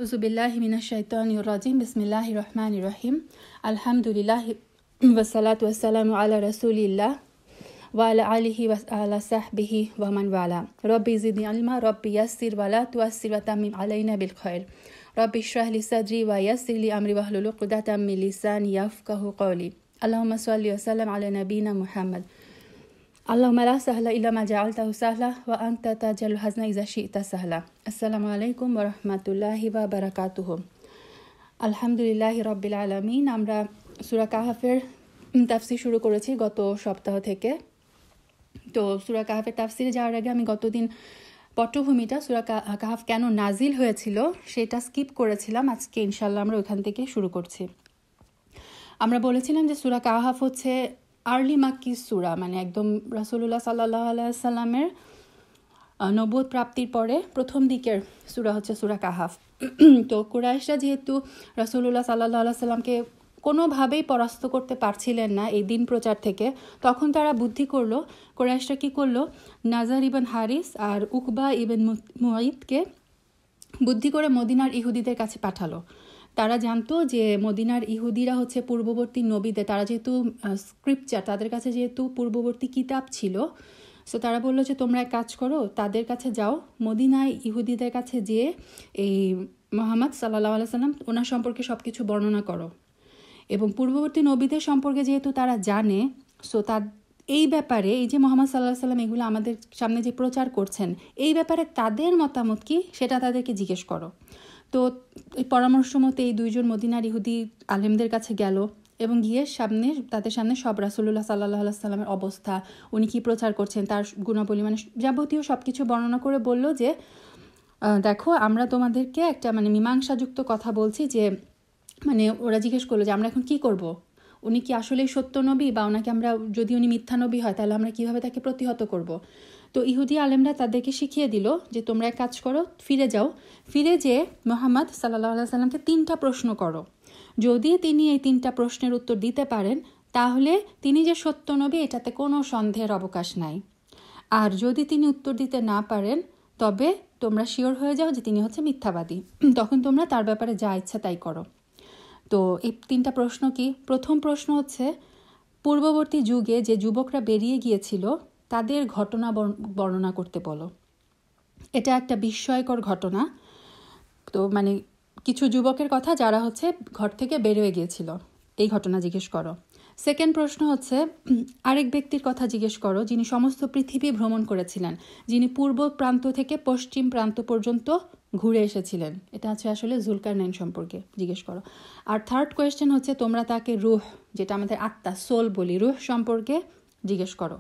Auzubillahi minash-shaytanir-rajim. Bismillahir-rahmanir-rahim. Alhamdulillah wassalatu wassalamu ala rasulillah wa ala alihi wa ala sahbihi wa man wala. Rabbi zidni ilma, Rabbi yassir wa la tuassir wa tammim alayna bil khair. Rabbi shrah li sadri wa yassir li amri wahlul 'uqdatam min lisani yafqahu qawli. Allahumma salli wa sallim ala nabiyyina Muhammad. Allahumma la sahla illa ma ja'altahu sahla wa anta taj'alul hazna idha shi'ta sahla. Assalamu alaikum wa rahmatullahi wa barakatuh. Alhamdulillahi rabbil alamin. আমরা সূরা কাহাফের তাফসীর শুরু করেছি গত সপ্তাহ থেকে। তো সূরা কাহাফের তাফসীরে যাওয়ার আগে আমি গতদিন পটভূমিটা সূরা কাহাফ কেন নাজিল হয়েছিল সেটা স্কিপ করেছিলাম। আজকে ইনশাআল্লাহ আমরা ওখান থেকে শুরু করছি। আমরা বলেছিলাম যে সূরা কাহাফ হচ্ছে আর্লি মাক্কি সূরা, মানে একদম রাসূলুল্লাহ সাল্লাল্লাহু আলাইহি সাল্লামের নবুয়ত প্রাপ্তির পরে প্রথম দিকের সূরা হচ্ছে সূরা কাহাফ। তো কুরাইশরা যেহেতু রাসূলুল্লাহ সাল্লাল্লাহু আলাইহি সাল্লামকে কোনোভাবেই পরাস্ত করতে পারছিলেন না এই দিন প্রচার থেকে, তখন তারা বুদ্ধি করলো, কুরাইশরা কি করলো, নাজার ইবন হারিস আর উকবা ইবন মুআইদকে বুদ্ধি করে মদিনার ইহুদিদের কাছে পাঠালো। তারা জানতো যে মদিনার ইহুদিরা হচ্ছে পূর্ববর্তী নবীদের, তারা যেহেতু স্ক্রিপচার, তাদের কাছে যেহেতু পূর্ববর্তী কিতাব ছিল, সো তারা বললো যে তোমরা এক কাজ করো, তাদের কাছে যাও, মদিনায় ইহুদিদের কাছে যেয়ে এই মুহাম্মদ সাল্লাল্লাহু আলাইহি সাল্লাম ওনার সম্পর্কে সব কিছু বর্ণনা করো। এবং পূর্ববর্তী নবীদের সম্পর্কে যেহেতু তারা জানে, সো তার এই ব্যাপারে, এই যে মুহাম্মদ সাল্লাল্লাহু আলাইহি সাল্লাম এগুলো আমাদের সামনে যে প্রচার করছেন, এই ব্যাপারে তাদের মতামত কি সেটা তাদেরকে জিজ্ঞেস করো। তো এই পরামর্শ মতো এই দুইজন মদিনার ইহুদি আলেমদের কাছে গেল এবং গিয়ে তাদের সামনে সব রাসূলুল্লাহ সাল্লাল্লাহু আলাইহি সাল্লামের অবস্থা, উনি কি প্রচার করছেন, তার গুণাবলী, মানে যাবতীয় সব কিছু বর্ণনা করে বলল যে দেখো, আমরা তোমাদেরকে একটা মীমাংসাযুক্ত কথা বলছি, যে ওরা জিজ্ঞেস করলো যে আমরা এখন কি করব, উনি কি আসলেই সত্য নবী, বা ওনাকে আমরা, যদি উনি মিথ্যা নবী হয় তাহলে আমরা কিভাবে তাকে প্রতিহত করব। তো ইহুদি আলেমরা তাদেরকে শিখিয়ে দিল যে তোমরা এক কাজ করো, ফিরে যাও, ফিরে যেয়ে মুহাম্মদ সাল্লাল্লাহু আলাইহি সাল্লামকে 3টা প্রশ্ন করো। যদি তিনি এই 3টা প্রশ্নের উত্তর দিতে পারেন তাহলে তিনি যে সত্য নবী এটাতে কোনো সন্দেহের অবকাশ নাই। আর যদি তিনি উত্তর দিতে না পারেন তবে তোমরা শিওর হয়ে যাও যে তিনি হচ্ছে মিথ্যাবাদী, তখন তোমরা তার ব্যাপারে যা ইচ্ছা তাই করো। তো এই 3টা প্রশ্ন কি? প্রথম প্রশ্ন হচ্ছে, পূর্ববর্তী যুগে যে যুবকরা বেরিয়ে গিয়েছিল তাদের ঘটনা বর্ণনা করতে বলো। এটা একটা বিস্ময়কর ঘটনা। তো কিছু যুবকের কথা যারা হচ্ছে ঘর থেকে বেরিয়ে গিয়েছিল, এই ঘটনা জিজ্ঞেস করো। সেকেন্ড প্রশ্ন হচ্ছে, আরেক ব্যক্তির কথা জিজ্ঞেস করো যিনি সমস্ত পৃথিবী ভ্রমণ করেছিলেন, যিনি পূর্ব প্রান্ত থেকে পশ্চিম প্রান্ত পর্যন্ত ঘুরে এসেছিলেন। এটা আছে আসলে জুলকারনাইন সম্পর্কে জিজ্ঞেস করো। আর থার্ড কোয়েশ্চেন হচ্ছে, তোমরা তাকে রূহ, যেটা আমাদের আত্মা, সোল বলি, রূহ সম্পর্কে জিজ্ঞেস করো।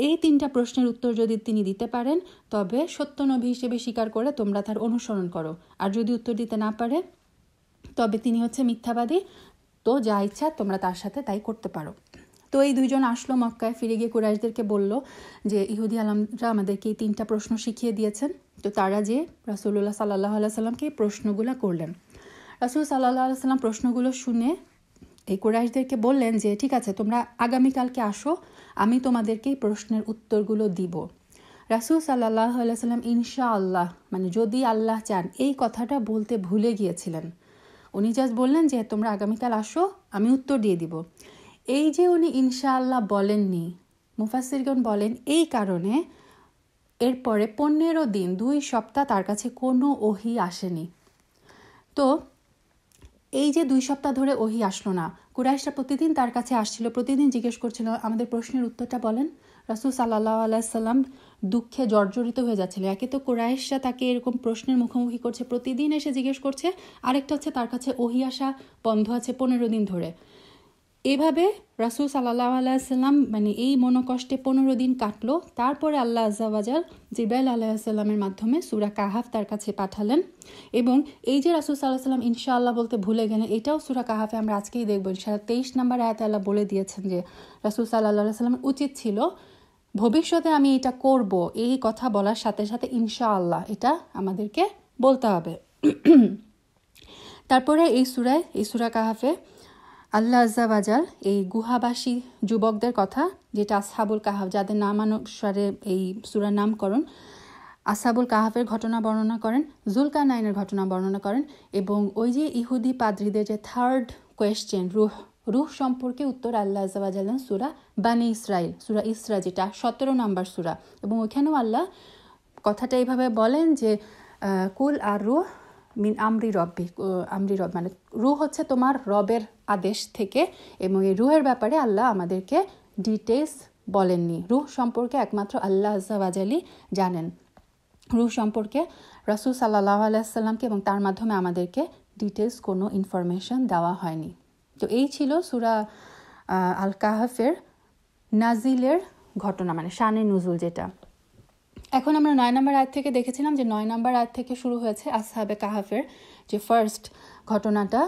এই 3টা প্রশ্নের উত্তর যদি তিনি দিতে পারেন তবে সত্য নবী হিসেবে স্বীকার করে তোমরা তার অনুসরণ করো। আর যদি উত্তর দিতে না পারে তবে তিনি হচ্ছে মিথ্যাবাদী, তো যা ইচ্ছা তোমরা তার সাথে তাই করতে পারো। তো এই দুইজন আসলো মক্কায়, ফিরে গিয়ে কুরাইশদেরকে বলল যে ইহুদি আলেমরা আমাদেরকে এই 3টা প্রশ্ন শিখিয়ে দিয়েছেন। তো তারা যে রাসূলুল্লাহ সাল্লাল্লাহু আলাইহি সাল্লামকে এই প্রশ্নগুলো করলেন। রাসূল সাল্লাল্লাহু আলাইহি সাল্লাম প্রশ্নগুলো শুনে এই কুরাইশদেরকে বললেন যে ঠিক আছে, তোমরা আগামীকালকে আসো, আমি তোমাদেরকে এই প্রশ্নের উত্তরগুলো দিব। রাসূল সাল্লাল্লাহু আলাইহি সাল্লাম ইনশাআল্লাহ, যদি আল্লাহ চান, এই কথাটা বলতে ভুলে গিয়েছিলেন। উনি জাস্ট বললেন যে তোমরা আগামীকাল আসো, আমি উত্তর দিয়ে দিব। এই যে উনি ইনশাআল্লাহ বলেননি, মুফাসসিরগণ বলেন এই কারণে এরপরে 15 দিন, 2 সপ্তাহ তার কাছে কোনো ওহী আসেনি। তো এই যে 2 সপ্তাহ ধরে ওহী আসলো না, কুরাইশরা প্রতিদিন তার কাছে আসছিল, প্রতিদিন জিজ্ঞেস করছিল আমাদের প্রশ্নের উত্তরটা বলেন। রাসূল সাল্লাল্লাহু আলাইহি সাল্লাম দুঃখে জর্জরিত হয়ে যাচ্ছিল। একে তো কুরাইশরা তাকে এরকম প্রশ্নের মুখোমুখি করছে, প্রতিদিন এসে জিজ্ঞেস করছে, আরেকটা হচ্ছে তার কাছে ওহী আসা বন্ধ আছে 15 দিন ধরে। এভাবে রাসূল সাল্লাল্লাহু আলাইহি সাল্লাম এই মনোকষ্টে 15 দিন কাটলো। তারপরে আল্লাহ আযজা ওয়া জাল জিবরাইল আলাইহিস সালামের মাধ্যমে সূরা কাহাফ তার কাছে পাঠালেন। এবং এই যে রাসূল সাল্লাল্লাহু আলাইহি সাল্লাম ইনশাআল্লাহ বলতে ভুলে গেলেন, এটাও সূরা কাহাফে আমরা আজকেই দেখব। ইনশাআল্লাহ 23 নম্বর আয়াতে আল্লাহ বলে দিয়েছেন যে রাসূল সাল্লাল্লাহু আলাইহি সাল্লামের উচিত ছিল ভবিষ্যতে আমি এটা করব, এই কথা বলার সাথে সাথে ইনশাআল্লাহ এটা আমাদেরকে বলতে হবে। তারপরে এই সূরা কাহাফে আল্লাহ আযজা ওয়া জাল এই গুহাবাসী যুবকদের কথা, যেটা আসহাবুল কাহাফ, যাদের নামানুসারে এই সূরার নামকরণ, আসহাবুল কাহাফের ঘটনা বর্ণনা করেন, জুলকারনাইনের ঘটনা বর্ণনা করেন, এবং ওই যে ইহুদি পাদ্রীদের যে থার্ড কোয়েশ্চেন রুহ সম্পর্কে উত্তর আল্লাহ আযজা ওয়া জাল্লা সূরা বানি ইসরাইল, সূরা ইসরা, যেটা 17 নম্বর সূরা, এবং ওইখানেও আল্লাহ কথাটা এইভাবে বলেন যে কুল আর রুহ মিন আমরি রব্বি, মানে রুহ হচ্ছে তোমার রবের আদেশ থেকে, এবং এই রুহের ব্যাপারে আল্লাহ আমাদেরকে ডিটেলস বলেননি। রুহ সম্পর্কে একমাত্র আল্লাহ আযজা ওয়া জাল্লা জানেন। রুহ সম্পর্কে রাসূল সাল্লাল্লাহু আলাইহি ওয়াসাল্লামকে এবং তার মাধ্যমে আমাদেরকে ডিটেলস কোনো ইনফরমেশন দেওয়া হয়নি। তো এই ছিল সূরা আল কাহাফের নাজিলের ঘটনা, মানে শানে নুজুল যেটা। এখন আমরা 9 নম্বর আয়াত থেকে দেখেছিলাম যে 9 নম্বর আয়াত থেকে শুরু হয়েছে আসহাবে কাহাফের যে ফার্স্ট ঘটনাটা,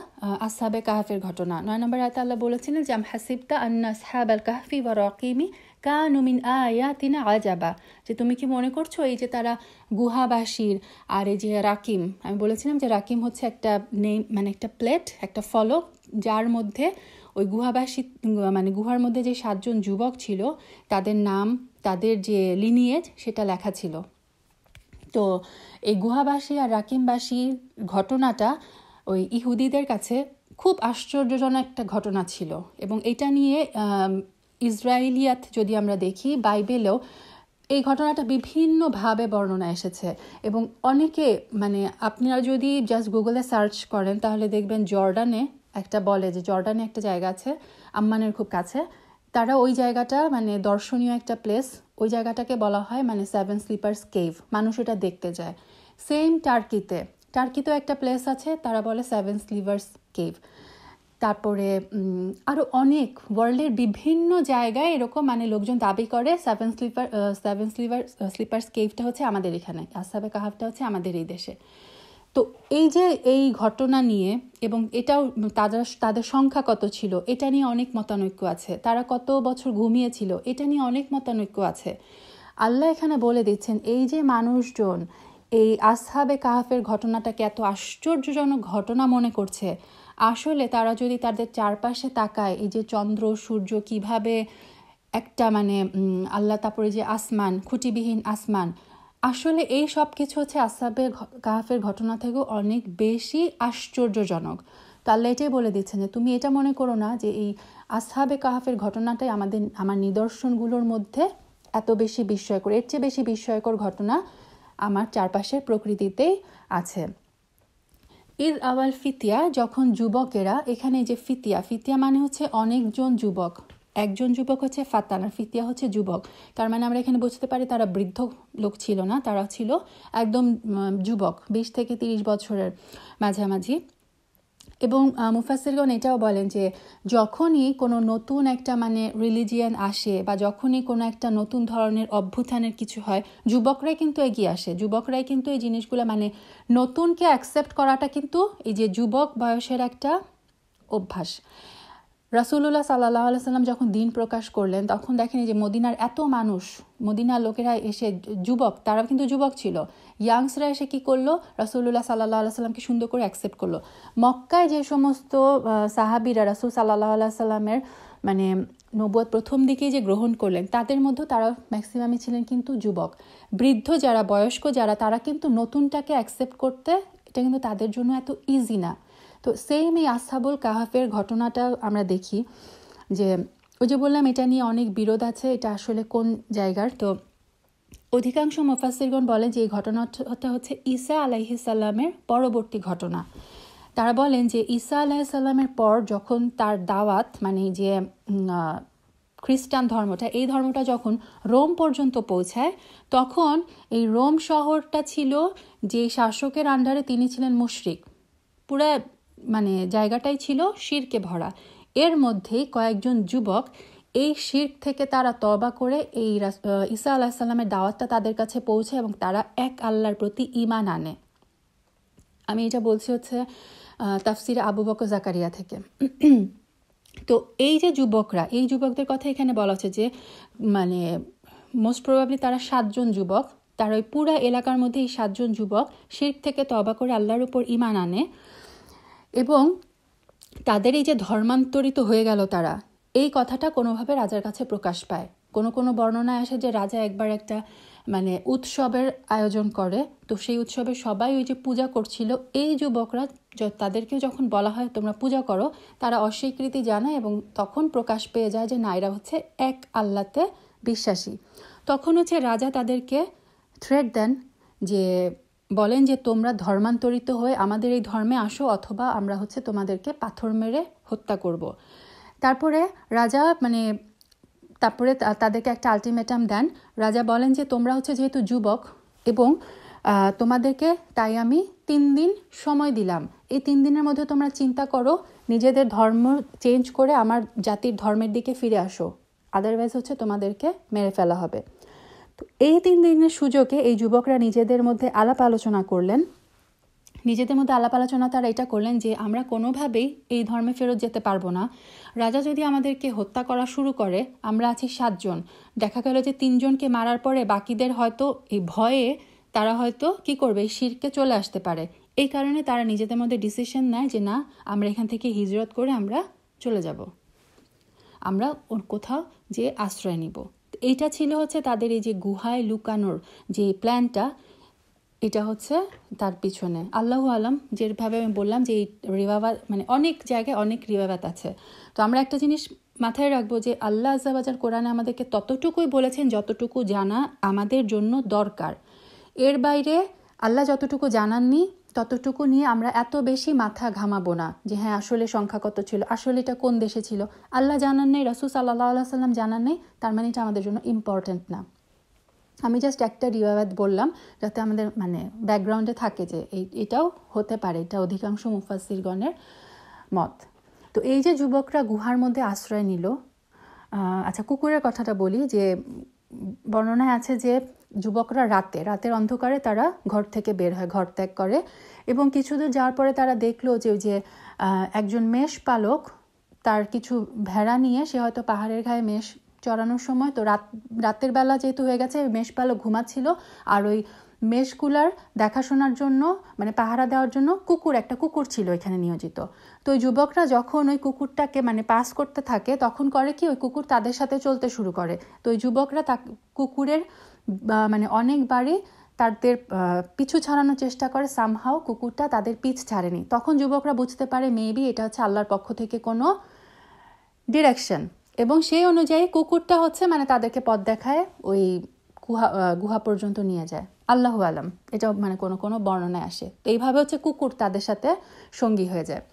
আসহাবে কাহাফের ঘটনা। 9 নম্বর আয়াতে আল্লাহ বলেছিলেন যে আম হাসিবতা আন্না আসহাবাল কাহফি ওয়া রাকিমি কানু মিন আয়াতিনা আজাবা, যে তুমি কি মনে করছো এই যে তারা গুহাবাসীর আর এই যে রাকিম, আমি বলেছিলাম যে রাকিম হচ্ছে একটা নেম, মানে একটা প্লেট, একটা ফলক, যার মধ্যে ওই গুহাবাসী মানে গুহার মধ্যে যে 7 জন যুবক ছিল তাদের নাম, তাদের যে লিনিয়েজ সেটা লেখা ছিল। তো এই গুহাবাসী আর রাকিমবাসীর ঘটনাটা ওই ইহুদিদের কাছে খুব আশ্চর্যজনক একটা ঘটনা ছিল, এবং এটা নিয়ে ইসরায়েলিয়াত যদি আমরা দেখি বাইবেলেও এই ঘটনাটা বিভিন্নভাবে বর্ণনা এসেছে। এবং অনেকে, মানে আপনারা যদি জাস্ট গুগলে সার্চ করেন তাহলে দেখবেন জর্ডানে একটা বলে যে জর্ডানে একটা জায়গা আছে আম্মানের খুব কাছে, তারা ওই জায়গাটা মানে দর্শনীয় একটা প্লেস, ওই জায়গাটাকে বলা হয় মানে 7 স্লিপার্স কেভ, মানুষ এটা দেখতে যায়। সেম টার্কিতেও একটা প্লেস আছে, তারা বলে 7 স্লিপার্স কেভ। তারপরে আরও অনেক ওয়ার্ল্ডের বিভিন্ন জায়গায় এরকম মানে লোকজন দাবি করে 7 স্লিপার্স কেভটা হচ্ছে আমাদের এখানে, আসহাবে কাহাফটা হচ্ছে আমাদের এই দেশে। তো এই যে এই ঘটনা নিয়ে, এবং এটাও তাদের সংখ্যা কত ছিল এটা নিয়ে অনেক মতানৈক্য আছে, তারা কত বছর ঘুমিয়েছিল এটা নিয়ে অনেক মতানৈক্য আছে। আল্লাহ এখানে বলে দিচ্ছেন এই যে মানুষজন এই আসহাবে কাহাফের ঘটনাটাকে এত আশ্চর্যজনক ঘটনা মনে করছে, আসলে তারা যদি তাদের চারপাশে তাকায়, এই যে চন্দ্র সূর্য কিভাবে একটা মানে আল্লাহ, তারপরে যে আসমান, খুঁটিবিহীন আসমান, আসলে এই সব কিছু হচ্ছে আসহাবে কাহাফের ঘটনা থেকেও অনেক বেশি আশ্চর্যজনক। তো আল্লাহ এটাই বলে দিচ্ছেন যে তুমি এটা মনে করো না যে এই আসহাবে কাহাফের ঘটনাটাই আমার নিদর্শনগুলোর মধ্যে এত বেশি বিস্ময়কর, এর চেয়ে বেশি বিস্ময়কর ঘটনা আমার চারপাশের প্রকৃতিতেই আছে। ঈদ আওয়াল ফিতিয়া, যখন যুবকেরা, এখানে যে ফিতিয়া মানে হচ্ছে অনেকজন যুবক, একজন যুবক হচ্ছে ফাতান আর ফিতিয়া হচ্ছে যুবক, তার মানে আমরা এখানে বুঝতে পারি তারা বৃদ্ধ লোক ছিল না, তারা ছিল একদম যুবক, 20 থেকে 30 বছরের মাঝামাঝি। এবং মুফাসসিরগণ এটাও বলেন যে যখনই কোনো নতুন একটা মানে রিলিজিয়ান আসে বা যখনই কোনো একটা নতুন ধরনের অভ্যুত্থানের কিছু হয়, যুবকরাই কিন্তু এগিয়ে আসে, যুবকরাই কিন্তু এই জিনিসগুলো মানে নতুনকে অ্যাকসেপ্ট করাটা কিন্তু এই যে যুবক বয়সের একটা অভ্যাস। রাসূলুল্লাহ সাল্লাল্লাহু আলাইহি সাল্লাম যখন দিন প্রকাশ করলেন তখন দেখেন যে মদিনার এত মানুষ, মদিনার লোকেরা এসে যুবক, তারা কিন্তু যুবক ছিল, ইয়াংসরা এসে কি করলো, রাসূলুল্লাহ সাল্লাল্লাহু আলাইহি সাল্লামকে সুন্দর করে অ্যাকসেপ্ট করলো। মক্কায় যে সমস্ত সাহাবীরা রাসূল সাল্লাল্লাহু আলাইহি সাল্লামের মানে নবুয়ত প্রথম দিকেই যে গ্রহণ করলেন, তাদের মধ্যে তারা ম্যাক্সিমামই ছিলেন কিন্তু যুবক। বৃদ্ধ যারা, বয়স্ক যারা, তারা কিন্তু নতুনটাকে অ্যাকসেপ্ট করতে এটা কিন্তু তাদের জন্য এত ইজি না। তো সেম এই আসহাবুল কাহাফের ঘটনাটা আমরা দেখি যে ওই যে বললাম এটা নিয়ে অনেক বিরোধ আছে, এটা আসলে কোন জায়গার। তো অধিকাংশ মুফাসসিরগণ বলেন যে এই ঘটনাটা হচ্ছে ঈসা আলাইহিস সালামের পরবর্তী ঘটনা। তারা বলেন যে ঈসা আলাইহিস সালামের পর যখন তার দাওয়াত মানে যে খ্রিস্টান ধর্মটা, এই ধর্মটা যখন রোম পর্যন্ত পৌঁছায়, তখন এই রোম শহরটা ছিল যে শাসকের আন্ডারে তিনি ছিলেন মুশরিক, পুরা মানে জায়গাটাই ছিল শিরকে ভরা। এর মধ্যেই কয়েকজন যুবক এই শিরক থেকে তারা তওবা করে এই ঈসা আলাইহিস সালামের দাওয়াতটা তাদের কাছে পৌঁছে এবং তারা এক আল্লাহর প্রতি ঈমান আনে। আমি এটা বলছি হচ্ছে তাফসিরে আবু বকর জাকারিয়া থেকে। তো এই যে যুবকরা, এই যুবকদের কথা এখানে বলা হচ্ছে যে মানে মোস্ট প্রবাবলি তারা 7 জন যুবক, তারা ওই পুরা এলাকার মধ্যে এই 7 জন যুবক শিরক থেকে তওবা করে আল্লাহর উপর ঈমান আনে এবং তাদের এই যে ধর্মান্তরিত হয়ে গেল তারা, এই কথাটা কোনোভাবে রাজার কাছে প্রকাশ পায়। কোনো বর্ণনায় আসে যে রাজা একবার একটা মানে উৎসবের আয়োজন করে। তো সেই উৎসবে সবাই ওই যে পূজা করছিল, এই যুবকরা তাদেরকে যখন বলা হয় তোমরা পূজা করো, তারা অস্বীকৃতি জানায় এবং তখন প্রকাশ পেয়ে যায় যে না, এরা হচ্ছে এক আল্লাহতে বিশ্বাসী। তখন হচ্ছে রাজা তাদেরকে থ্রেট দেন, যে বলেন যে তোমরা ধর্মান্তরিত হয়ে আমাদের এই ধর্মে আসো, অথবা আমরা হচ্ছে তোমাদেরকে পাথর মেরে হত্যা করব। তারপরে রাজা তাদেরকে একটা আলটিমেটাম দেন। রাজা বলেন যে তোমরা হচ্ছে যেহেতু যুবক এবং তোমাদেরকে তাই আমি 3 দিন সময় দিলাম, এই 3 দিনের মধ্যে তোমরা চিন্তা করো, নিজেদের ধর্ম চেঞ্জ করে আমার জাতির ধর্মের দিকে ফিরে আসো, আদারওয়াইজ হচ্ছে তোমাদেরকে মেরে ফেলা হবে। তো এই 3 দিনের সুযোগে এই যুবকরা নিজেদের মধ্যে আলাপ আলোচনা করলেন। তারা এটা করলেন যে আমরা কোনোভাবেই এই ধর্মে ফেরত যেতে পারবো না। রাজা যদি আমাদেরকে হত্যা করা শুরু করে, আমরা আছি 7 জন, দেখা গেল যে 3 জনকে মারার পরে বাকিদের হয়তো এই ভয়ে তারা হয়তো কি করবে, শিরকে চলে আসতে পারে। এই কারণে তারা নিজেদের মধ্যে ডিসিশন নেয় যে না, আমরা এখান থেকে হিজরত করে আমরা চলে যাব, আমরা কোথাও যে আশ্রয় নিব। এইটা ছিল হচ্ছে তাদের এই যে গুহায় লুকানোর যে প্ল্যানটা, এটা হচ্ছে তার পিছনে। আল্লাহু আলাম, যেভাবে আমি বললাম যে এই রিওয়ায়াত মানে অনেক জায়গায় অনেক রিওয়ায়াত আছে। তো আমরা একটা জিনিস মাথায় রাখবো যে আল্লাহ আযজা ওয়া জাল কোরআনে আমাদেরকে ততটুকুই বলেছেন যতটুকু জানা আমাদের জন্য দরকার। এর বাইরে আল্লাহ যতটুকু জানাননি ততটুকু নিয়ে আমরা এত বেশি মাথা ঘামাবো না যে হ্যাঁ আসলে সংখ্যা কত ছিল, আসলে এটা কোন দেশে ছিল। আল্লাহ জানান নেই, রাসূল সাল্লাল্লাহু আলাইহি ওয়াসাল্লাম জানান নেই, তার মানে এটা আমাদের জন্য ইম্পর্টেন্ট না। আমি জাস্ট একটা রিওয়ায়াত বললাম যাতে আমাদের মানে ব্যাকগ্রাউন্ডে থাকে যে এটাও হতে পারে, এটা অধিকাংশ মুফাসসিরগণের মত। তো এই যে যুবকরা গুহার মধ্যে আশ্রয় নিল, আচ্ছা কুকুরের কথাটা বলি, যে বর্ণনায় আছে যে যুবকরা রাতের অন্ধকারে তারা ঘর থেকে বের হয়, ঘর ত্যাগ করে, এবং কিছু দূর যাওয়ার পরে তারা দেখলো যে একজন মেষ পালক তার কিছু ভেড়া নিয়ে, সে হয়তো পাহাড়ের গায়ে মেষ চড়ানোর সময়, তো রাতের বেলা যেহেতু হয়ে গেছে, মেষপালক ঘুমাচ্ছিল, আর ওই মেষগুলার দেখাশোনার জন্য মানে পাহারা দেওয়ার জন্য একটা কুকুর ছিল এখানে নিয়োজিত। তো ওই যুবকরা যখন ওই কুকুরটাকে মানে পাস করতে থাকে, তখন করে কি, ওই কুকুর তাদের সাথে চলতে শুরু করে। তো ওই যুবকরা কুকুরের মানে অনেকবারই তাদের পিছু ছাড়ানোর চেষ্টা করে, সামহাও কুকুরটা তাদের পিছ ছাড়েনি। তখন যুবকরা বুঝতে পারে মেবি এটা হচ্ছে আল্লাহর পক্ষ থেকে কোনো ডিরেকশন, এবং সেই অনুযায়ী কুকুরটা হচ্ছে মানে তাদেরকে পথ দেখায়, ওই গুহা পর্যন্ত নিয়ে যায়। আল্লাহু আলাম, এটা মানে কোনো বর্ণনায় আসে। তো এইভাবে হচ্ছে কুকুর তাদের সাথে সঙ্গী হয়ে যায়।